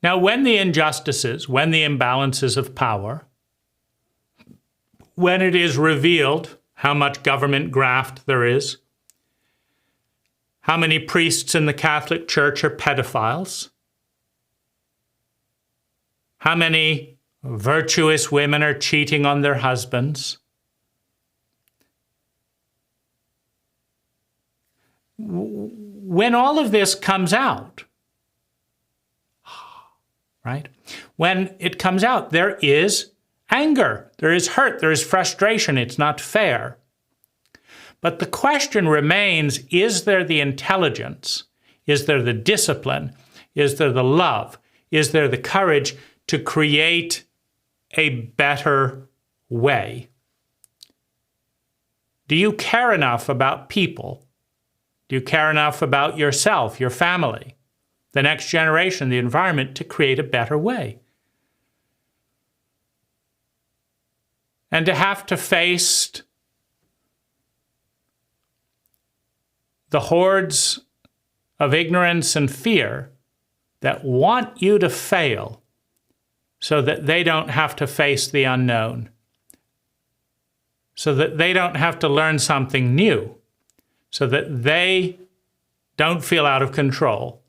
Now, when the injustices, when the imbalances of power, when it is revealed how much government graft there is, how many priests in the Catholic Church are pedophiles, how many Virtuous women are cheating on their husbands. When all of this comes out, right? When it comes out, there is anger, there is hurt, there is frustration. It's not fair. But the question remains, is there the intelligence? Is there the discipline? Is there the love? Is there the courage to create a better way? Do you care enough about people? Do you care enough about yourself, your family, the next generation, the environment, to create a better way? And to have to face the hordes of ignorance and fear that want you to fail so that they don't have to face the unknown, so that they don't have to learn something new, so that they don't feel out of control.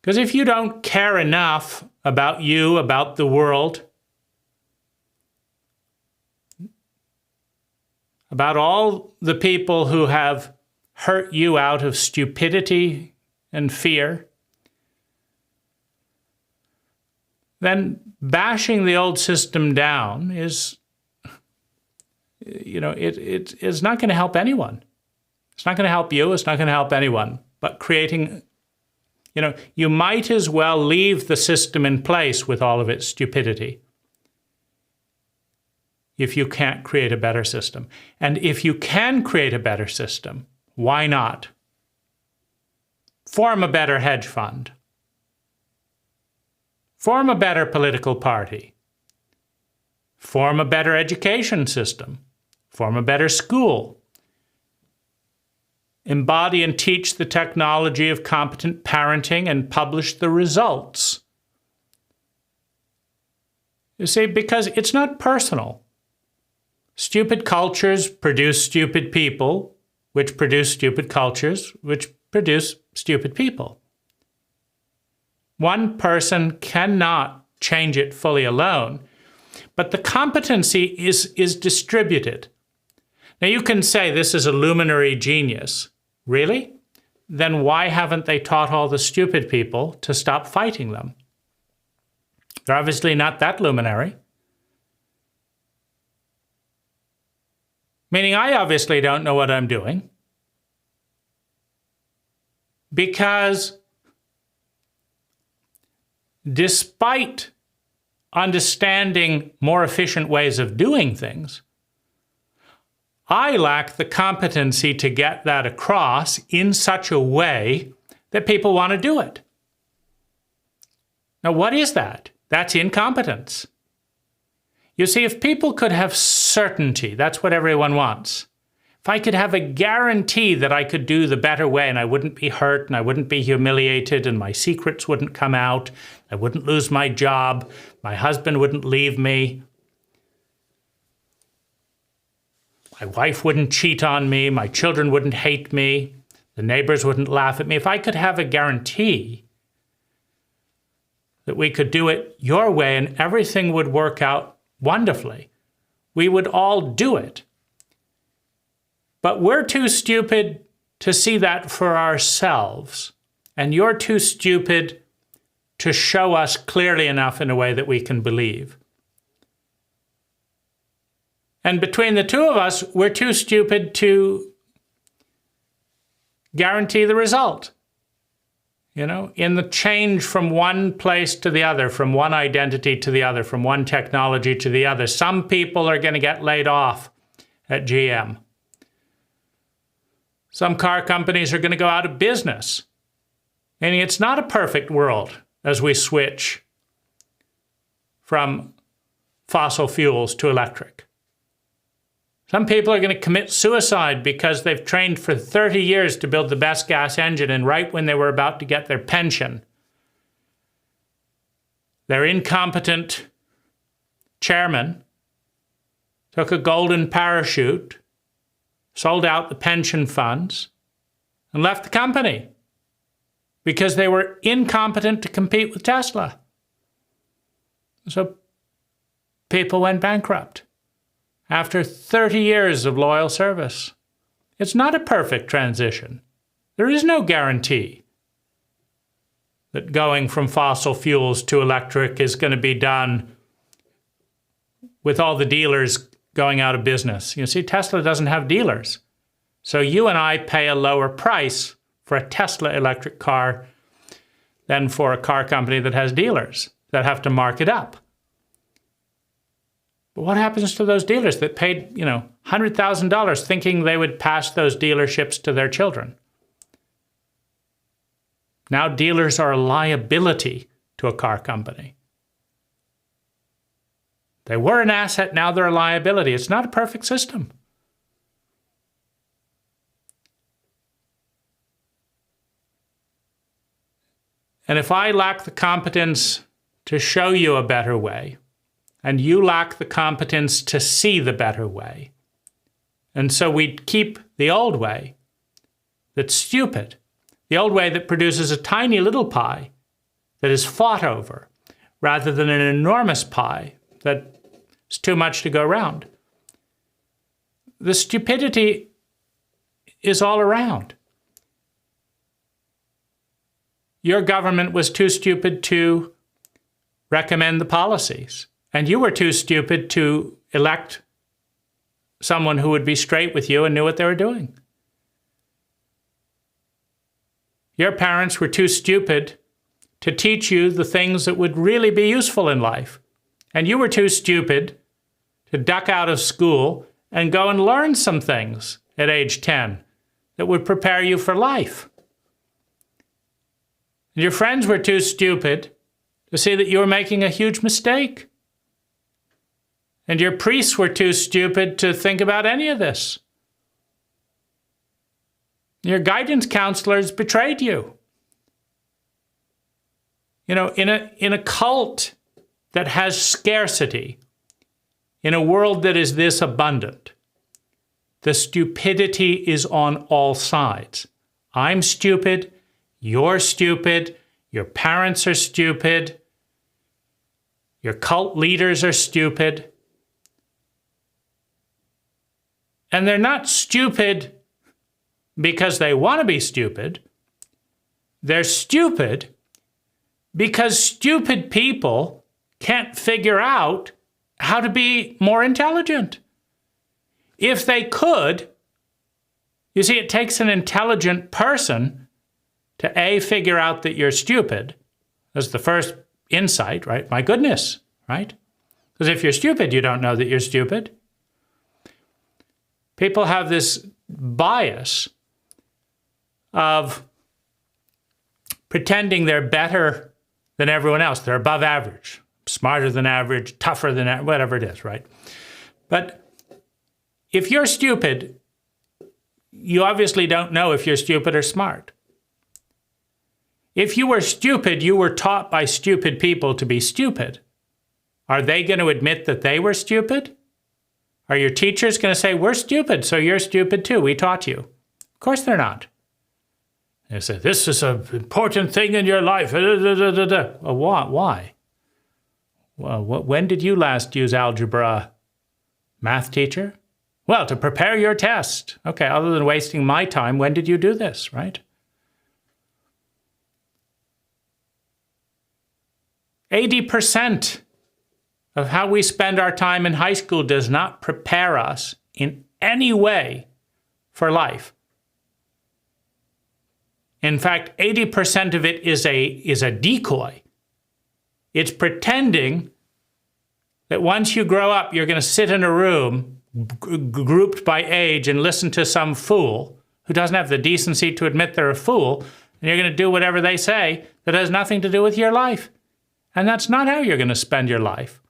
Because if you don't care enough about you, about the world, about all the people who have hurt you out of stupidity and fear, then bashing the old system down is, it is not going to help anyone. It's not going to help you. It's not going to help anyone. But creating, you might as well leave the system in place with all of its stupidity if you can't create a better system. And if you can create a better system, why not? Form a better hedge fund. Form a better political party. Form a better education system. Form a better school. Embody and teach the technology of competent parenting and publish the results. You see, because it's not personal. Stupid cultures produce stupid people, which produce stupid cultures, which produce stupid people. One person cannot change it fully alone, but the competency is distributed. Now you can say this is a luminary genius. Really? Then why haven't they taught all the stupid people to stop fighting them? They're obviously not that luminary. Meaning I obviously don't know what I'm doing. Because despite understanding more efficient ways of doing things, I lack the competency to get that across in such a way that people want to do it. Now, what is that? That's incompetence. You see, if people could have certainty, that's what everyone wants. If I could have a guarantee that I could do the better way and I wouldn't be hurt and I wouldn't be humiliated and my secrets wouldn't come out, I wouldn't lose my job, my husband wouldn't leave me, my wife wouldn't cheat on me, my children wouldn't hate me, the neighbors wouldn't laugh at me. If I could have a guarantee that we could do it your way and everything would work out wonderfully, we would all do it. But we're too stupid to see that for ourselves, and you're too stupid to show us clearly enough in a way that we can believe. And between the two of us, we're too stupid to guarantee the result. In the change from one place to the other, from one identity to the other, from one technology to the other, some people are going to get laid off at GM. Some car companies are going to go out of business. And it's not a perfect world as we switch from fossil fuels to electric. Some people are going to commit suicide because they've trained for 30 years to build the best gas engine, and right when they were about to get their pension, their incompetent chairman took a golden parachute, sold out the pension funds, and left the company because they were incompetent to compete with Tesla. So people went bankrupt after 30 years of loyal service. It's not a perfect transition. There is no guarantee that going from fossil fuels to electric is going to be done with all the dealers going out of business. You see, Tesla doesn't have dealers. So you and I pay a lower price for a Tesla electric car than for a car company that has dealers that have to mark it up. But what happens to those dealers that paid, $100,000 thinking they would pass those dealerships to their children? Now dealers are a liability to a car company. They were an asset, now they're a liability. It's not a perfect system. And if I lack the competence to show you a better way, and you lack the competence to see the better way, and so we keep the old way that's stupid, the old way that produces a tiny little pie that is fought over, rather than an enormous pie that's too much to go around. The stupidity is all around. Your government was too stupid to recommend the policies, and you were too stupid to elect someone who would be straight with you and knew what they were doing. Your parents were too stupid to teach you the things that would really be useful in life, and you were too stupid to duck out of school and go and learn some things at age 10 that would prepare you for life. And your friends were too stupid to see that you were making a huge mistake. And your priests were too stupid to think about any of this. Your guidance counselors betrayed you. In a cult that has scarcity, in a world that is this abundant, the stupidity is on all sides. I'm stupid. You're stupid. Your parents are stupid. Your cult leaders are stupid. And they're not stupid because they want to be stupid. They're stupid because stupid people can't figure out how to be more intelligent. If they could, you see, it takes an intelligent person to A, figure out that you're stupid. That's the first insight, right? My goodness, right? Because if you're stupid, you don't know that you're stupid. People have this bias of pretending they're better than everyone else. They're above average, smarter than average, tougher than average, whatever it is, right? But if you're stupid, you obviously don't know if you're stupid or smart. If you were stupid, you were taught by stupid people to be stupid. Are they going to admit that they were stupid? Are your teachers going to say, we're stupid, so you're stupid too, we taught you? Of course they're not. They say, this is an important thing in your life. Well, why? Well, when did you last use algebra? Math teacher? Well, to prepare your test. Okay, other than wasting my time, when did you do this, right? 80% of how we spend our time in high school does not prepare us in any way for life. In fact, 80% of it is a decoy. It's pretending that once you grow up, you're going to sit in a room grouped by age and listen to some fool who doesn't have the decency to admit they're a fool, and you're going to do whatever they say that has nothing to do with your life. And that's not how you're going to spend your life.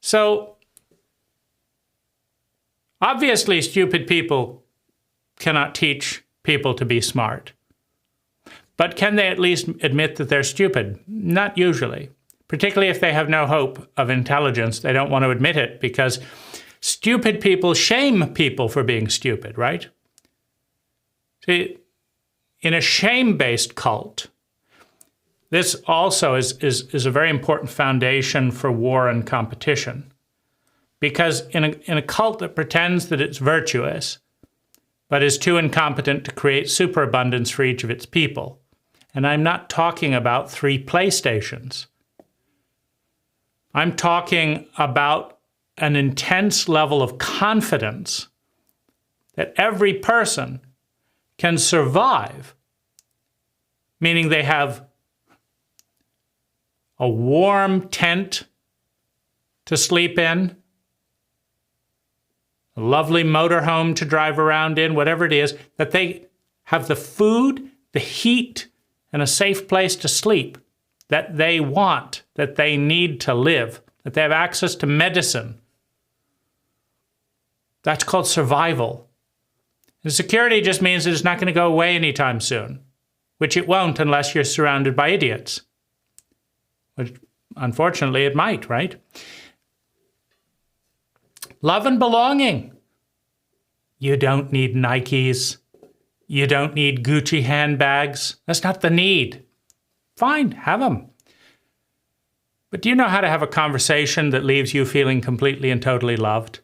So, obviously, stupid people cannot teach people to be smart. But can they at least admit that they're stupid? Not usually. Particularly if they have no hope of intelligence, they don't want to admit it because stupid people shame people for being stupid, right? See, in a shame-based cult, this also is a very important foundation for war and competition. Because in a cult that pretends that it's virtuous, but is too incompetent to create superabundance for each of its people. And I'm not talking about 3 PlayStations. I'm talking about an intense level of confidence that every person can survive, meaning they have a warm tent to sleep in, a lovely motorhome to drive around in, whatever it is, that they have the food, the heat, and a safe place to sleep that they want, that they need to live, that they have access to medicine. That's called survival. And security just means that it's not going to go away anytime soon, which it won't unless you're surrounded by idiots. Which, unfortunately, it might, right? Love and belonging. You don't need Nikes. You don't need Gucci handbags. That's not the need. Fine, have them. But do you know how to have a conversation that leaves you feeling completely and totally loved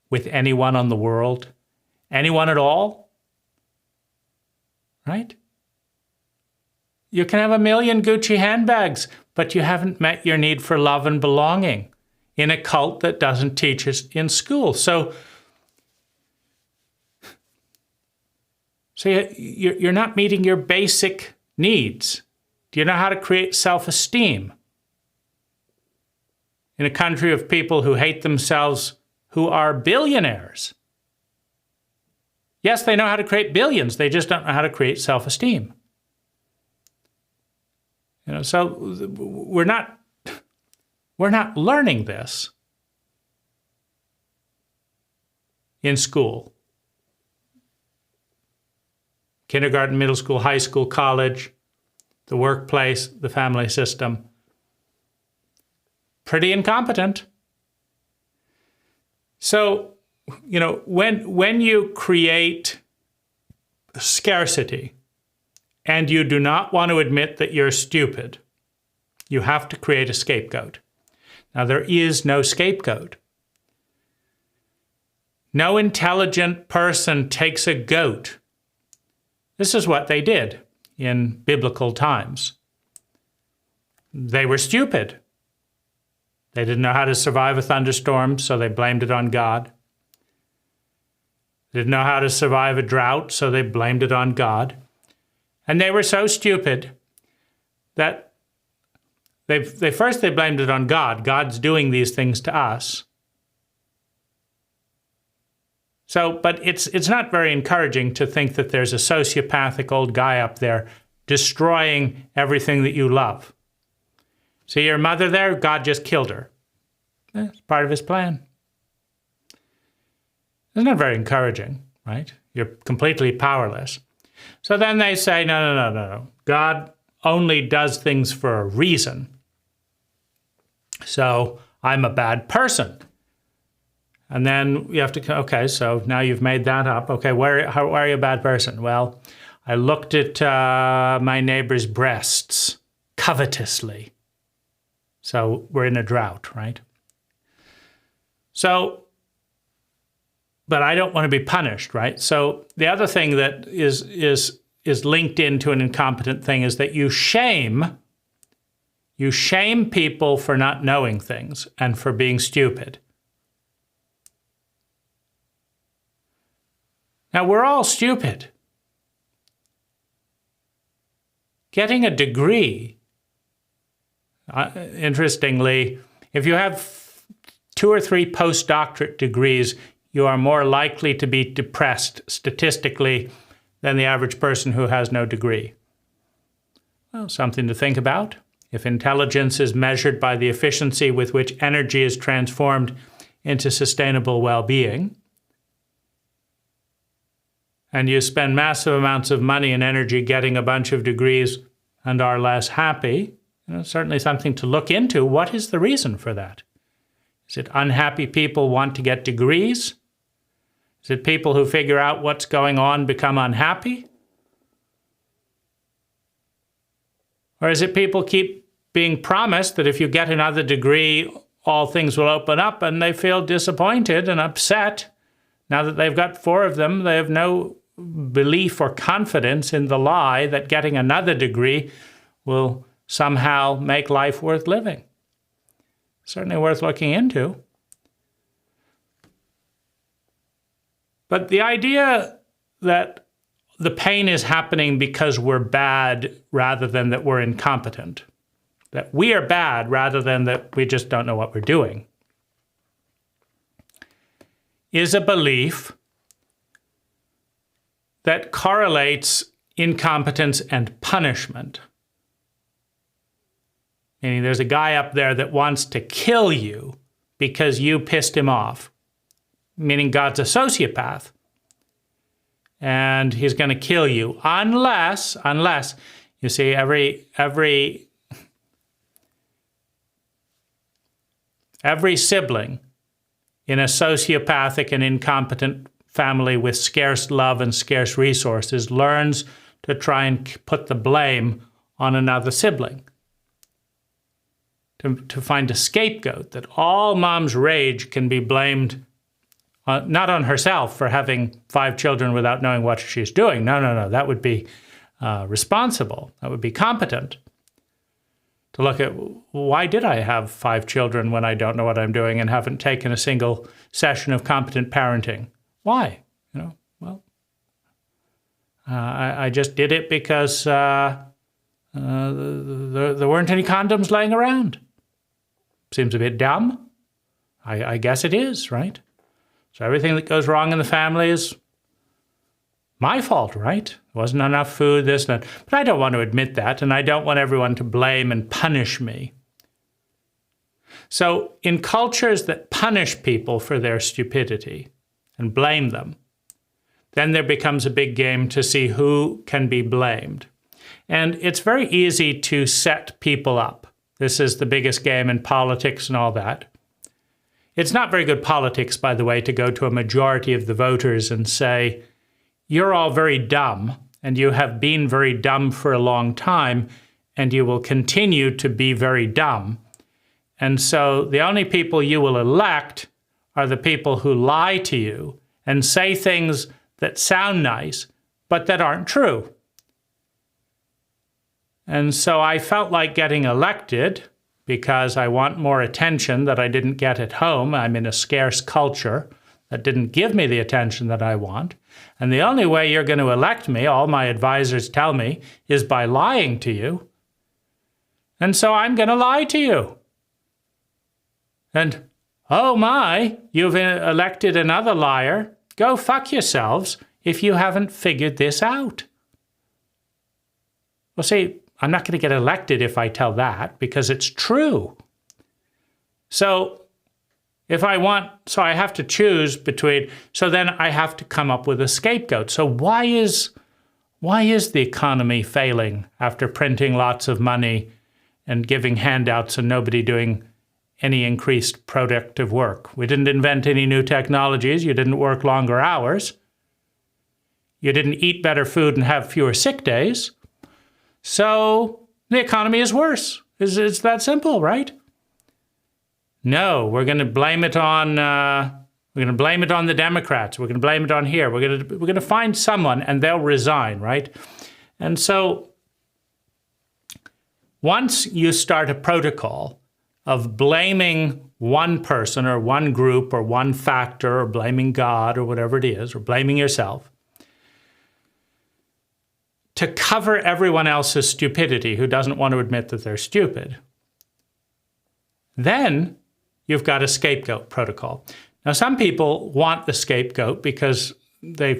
with anyone on the world? Anyone at all? Right? You can have a million Gucci handbags, but you haven't met your need for love and belonging in a cult that doesn't teach us in school. So you're not meeting your basic needs. Do you know how to create self-esteem? In a country of people who hate themselves, who are billionaires. Yes, they know how to create billions. They just don't know how to create self-esteem. So we're not learning this in school. Kindergarten, middle school, high school, college, the workplace, the family system. Pretty incompetent. So, when you create scarcity and you do not want to admit that you're stupid, you have to create a scapegoat. Now, there is no scapegoat. No intelligent person takes a goat. This is what they did in biblical times. They were stupid. They didn't know how to survive a thunderstorm, so they blamed it on God. They didn't know how to survive a drought, so they blamed it on God. And they were so stupid that they blamed it on God. God's doing these things to us. So, but it's not very encouraging to think that there's a sociopathic old guy up there destroying everything that you love. See your mother there? God just killed her. It's part of his plan. It's not very encouraging, right? You're completely powerless. So then they say, no. God only does things for a reason. So I'm a bad person. And then you have to, okay, so now you've made that up. Okay, why are you a bad person? Well, I looked at my neighbor's breasts covetously. So we're in a drought, right? So, but I don't want to be punished, right? So the other thing that is linked into an incompetent thing is that you shame people for not knowing things and for being stupid. Now, we're all stupid. Getting a degree, interestingly, if you have 2 or 3 postdoctorate degrees, you are more likely to be depressed statistically than the average person who has no degree. Well, something to think about. If intelligence is measured by the efficiency with which energy is transformed into sustainable well-being, and you spend massive amounts of money and energy getting a bunch of degrees and are less happy, certainly something to look into. What is the reason for that? Is it unhappy people want to get degrees? Is it people who figure out what's going on become unhappy? Or is it people keep being promised that if you get another degree, all things will open up, and they feel disappointed and upset? Now that they've got 4 of them, they have no belief or confidence in the lie that getting another degree will somehow make life worth living. Certainly worth looking into. But the idea that the pain is happening because we're bad rather than that we're incompetent, that we are bad rather than that we just don't know what we're doing, is a belief that correlates incompetence and punishment. Meaning there's a guy up there that wants to kill you because you pissed him off. Meaning God's a sociopath. And he's going to kill you unless, you see, every sibling in a sociopathic and incompetent family with scarce love and scarce resources learns to try and put the blame on another sibling. To find a scapegoat, that all mom's rage can be blamed not on herself for having 5 children without knowing what she's doing. No. That would be responsible. That would be competent. To look at, why did I have 5 children when I don't know what I'm doing and haven't taken a single session of competent parenting? Why? I just did it because there weren't any condoms laying around. Seems a bit dumb. I guess it is, right? So everything that goes wrong in the family is my fault, right? There wasn't enough food, this and that. But I don't want to admit that, and I don't want everyone to blame and punish me. So in cultures that punish people for their stupidity and blame them, then there becomes a big game to see who can be blamed. And it's very easy to set people up. This is the biggest game in politics and all that. It's not very good politics, by the way, to go to a majority of the voters and say, you're all very dumb, and you have been very dumb for a long time, and you will continue to be very dumb. And so the only people you will elect are the people who lie to you and say things that sound nice, but that aren't true. And so I felt like getting elected because I want more attention that I didn't get at home. I'm in a scarce culture that didn't give me the attention that I want. And the only way you're going to elect me, all my advisors tell me, is by lying to you. And so I'm going to lie to you. And, oh my, you've elected another liar. Go fuck yourselves if you haven't figured this out. Well, see, I'm not going to get elected if I tell that because it's true. So if I want, so I have to choose between, so then I have to come up with a scapegoat. So why is the economy failing after printing lots of money and giving handouts and nobody doing any increased productive work? We didn't invent any new technologies. You didn't work longer hours. You didn't eat better food and have fewer sick days. So the economy is worse. It's that simple, right? No, we're going to blame it on the Democrats. We're going to blame it on here. We're going to find someone and they'll resign, right? And so once you start a protocol of blaming one person or one group or one factor or blaming God or whatever it is, or blaming yourself, to cover everyone else's stupidity who doesn't want to admit that they're stupid, then you've got a scapegoat protocol. Now, some people want the scapegoat because they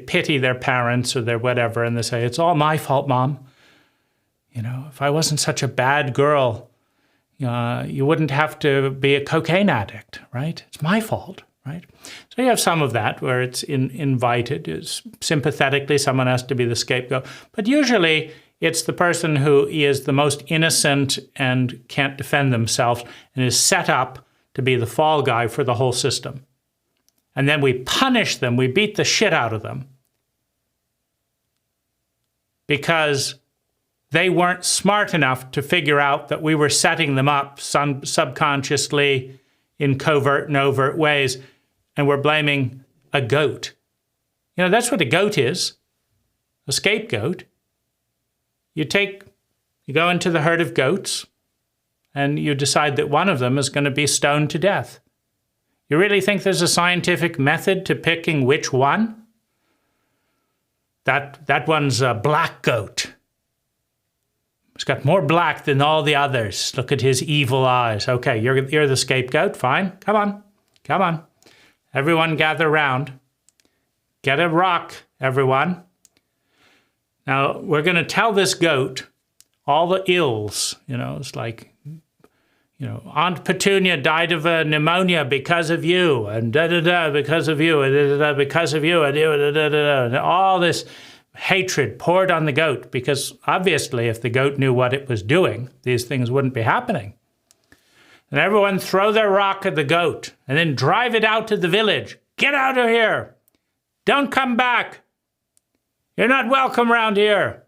pity their parents or their whatever, and they say, it's all my fault, Mom. You know, if I wasn't such a bad girl, you wouldn't have to be a cocaine addict, right? It's my fault. Right? So you have some of that where it's invited. It's sympathetically, someone has to be the scapegoat. But usually it's the person who is the most innocent and can't defend themselves and is set up to be the fall guy for the whole system. And then we punish them. We beat the shit out of them because they weren't smart enough to figure out that we were setting them up subconsciously in covert and overt ways, and we're blaming a goat. You know, that's what a goat is, a scapegoat. You go into the herd of goats, and you decide that one of them is going to be stoned to death. You really think there's a scientific method to picking which one? That one's a black goat. He's got more black than all the others. Look at his evil eyes. Okay, you're the scapegoat. Fine. Come on. Everyone gather round. Get a rock, everyone. Now, we're going to tell this goat all the ills. You know, it's like, you know, Aunt Petunia died of a pneumonia because of you, and da-da-da because of you, and da-da-da because of you, and da-da-da, and all this hatred poured on the goat, because obviously if the goat knew what it was doing, these things wouldn't be happening. And everyone throw their rock at the goat, and then drive it out to the village. Get out of here. Don't come back. You're not welcome around here.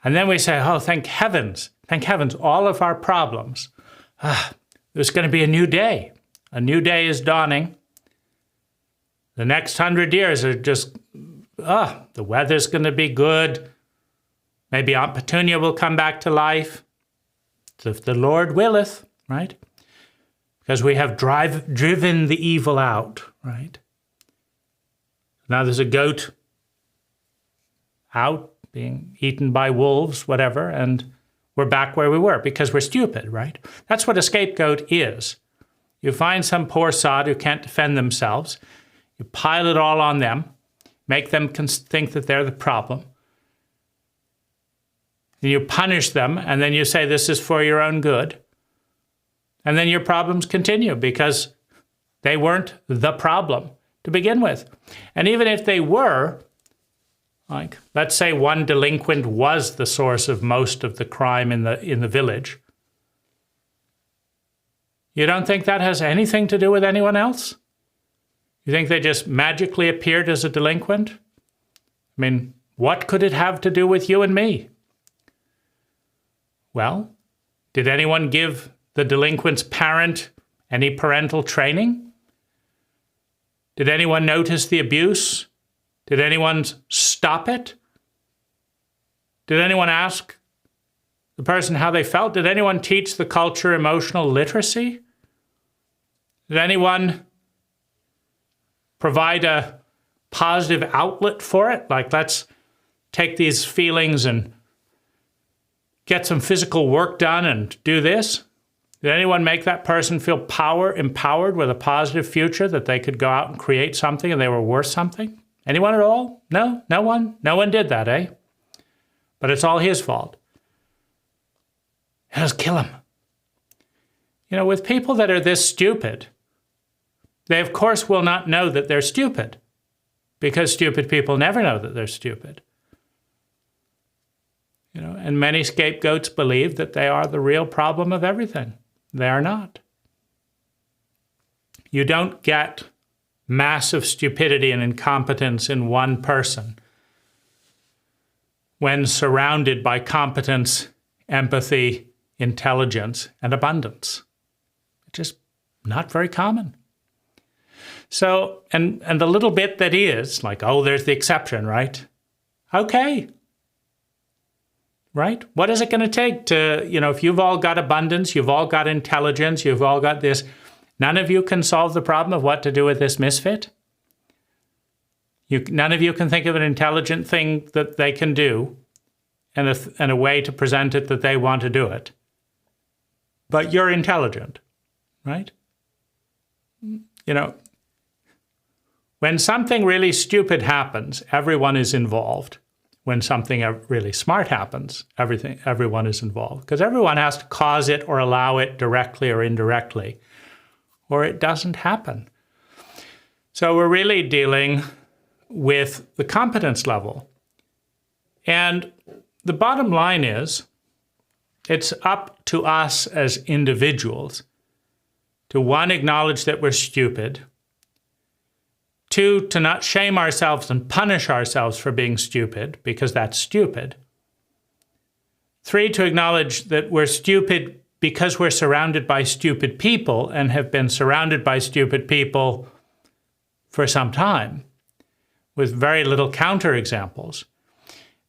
And then we say, oh, thank heavens, all of our problems. There's going to be a new day. A new day is dawning. The next 100 years are just, the weather's going to be good. Maybe Aunt Petunia will come back to life. If the Lord willeth, right? Because we have driven the evil out, right? Now there's a goat out being eaten by wolves, whatever, and we're back where we were because we're stupid, right? That's what a scapegoat is. You find some poor sod who can't defend themselves, you pile it all on them, make them think that they're the problem, and you punish them, and then you say this is for your own good, and then your problems continue because they weren't the problem to begin with. And even if they were, like, let's say one delinquent was the source of most of the crime in the village. You don't think that has anything to do with anyone else? You think they just magically appeared as a delinquent? I mean, what could it have to do with you and me? Well, did anyone give the delinquent's parent any parental training? Did anyone notice the abuse? Did anyone stop it? Did anyone ask the person how they felt? Did anyone teach the culture emotional literacy? Did anyone provide a positive outlet for it? Like, let's take these feelings and get some physical work done and do this? Did anyone make that person feel empowered with a positive future, that they could go out and create something and they were worth something? Anyone at all? No? No one? No one did that, eh? But it's all his fault. Let's kill him. You know, with people that are this stupid, they of course will not know that they're stupid, because stupid people never know that they're stupid. You know, and many scapegoats believe that they are the real problem of everything. They are not. You don't get massive stupidity and incompetence in one person when surrounded by competence, empathy, intelligence, and abundance. It's just not very common. So, and the little bit that is, like, oh, there's the exception, right? Okay. Right? What is it going to take to, you know, if you've all got abundance, you've all got intelligence, you've all got this, none of you can solve the problem of what to do with this misfit? None of you can think of an intelligent thing that they can do and a way to present it that they want to do it. But you're intelligent, right? You know, when something really stupid happens, everyone is involved. When something really smart happens, everyone is involved, because everyone has to cause it or allow it directly or indirectly, or it doesn't happen. So we're really dealing with the competence level. And the bottom line is, it's up to us as individuals to, one, acknowledge that we're stupid, 2, to not shame ourselves and punish ourselves for being stupid, because that's stupid. 3, to acknowledge that we're stupid because we're surrounded by stupid people and have been surrounded by stupid people for some time, with very little counterexamples.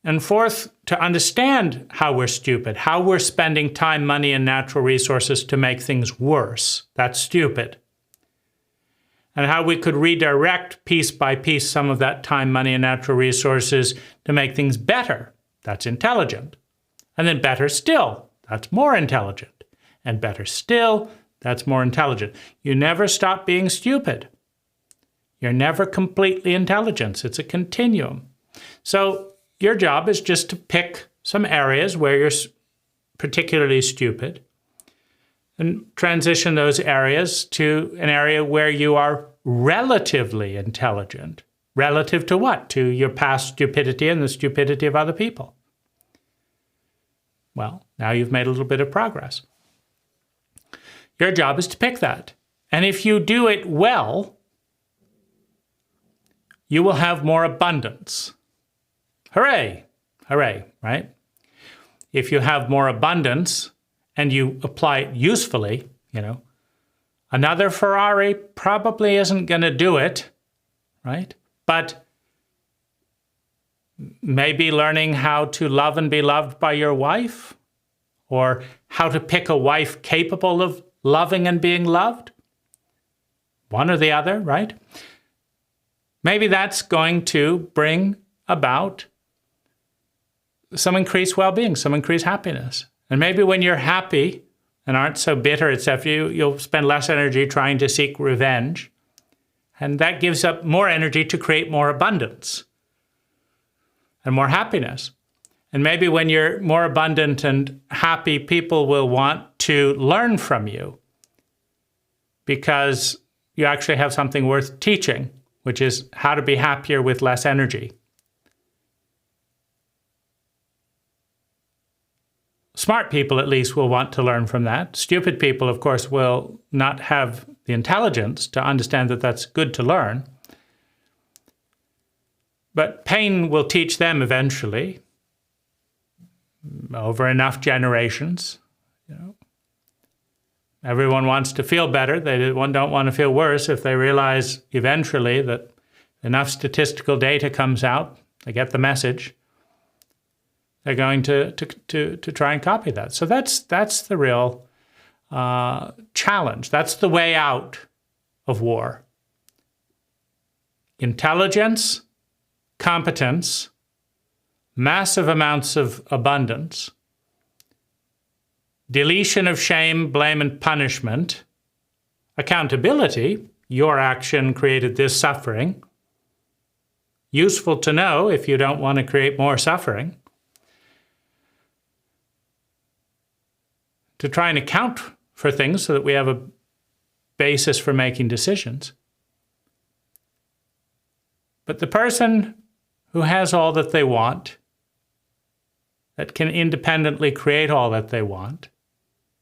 And 4th, to understand how we're stupid, how we're spending time, money, and natural resources to make things worse. That's stupid. And how we could redirect piece by piece some of that time, money, and natural resources to make things better. That's intelligent. And then better still, that's more intelligent. And better still, that's more intelligent. You never stop being stupid. You're never completely intelligent. It's a continuum. So your job is just to pick some areas where you're particularly stupid and transition those areas to an area where you are relatively intelligent. Relative to what? To your past stupidity and the stupidity of other people. Well, now you've made a little bit of progress. Your job is to pick that. And if you do it well, you will have more abundance. Hooray! Hooray, right? If you have more abundance and you apply it usefully, another Ferrari probably isn't going to do it, right? But maybe learning how to love and be loved by your wife, or how to pick a wife capable of loving and being loved, one or the other, right? Maybe that's going to bring about some increased well-being, some increased happiness. And maybe when you're happy and aren't so bitter, you'll spend less energy trying to seek revenge. And that gives up more energy to create more abundance and more happiness. And maybe when you're more abundant and happy, people will want to learn from you because you actually have something worth teaching, which is how to be happier with less energy. Smart people, at least, will want to learn from that. Stupid people, of course, will not have the intelligence to understand that that's good to learn. But pain will teach them eventually, over enough generations. Everyone wants to feel better. They don't want to feel worse. If they realize eventually that enough statistical data comes out, they get the message, they're going to try and copy that. So that's the real challenge. That's the way out of war. Intelligence, competence, massive amounts of abundance, deletion of shame, blame, and punishment, accountability, your action created this suffering, useful to know if you don't want to create more suffering, to try and account for things so that we have a basis for making decisions. But the person who has all that they want, that can independently create all that they want,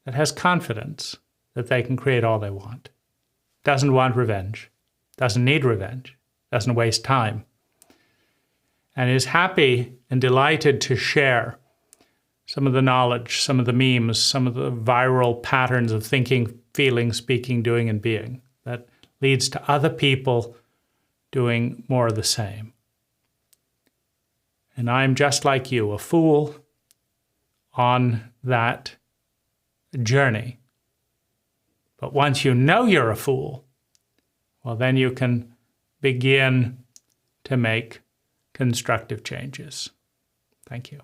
that has confidence that they can create all they want, doesn't want revenge, doesn't need revenge, doesn't waste time, and is happy and delighted to share some of the knowledge, some of the memes, some of the viral patterns of thinking, feeling, speaking, doing, and being that leads to other people doing more of the same. And I'm just like you, a fool on that journey. But once you know you're a fool, well, then you can begin to make constructive changes. Thank you.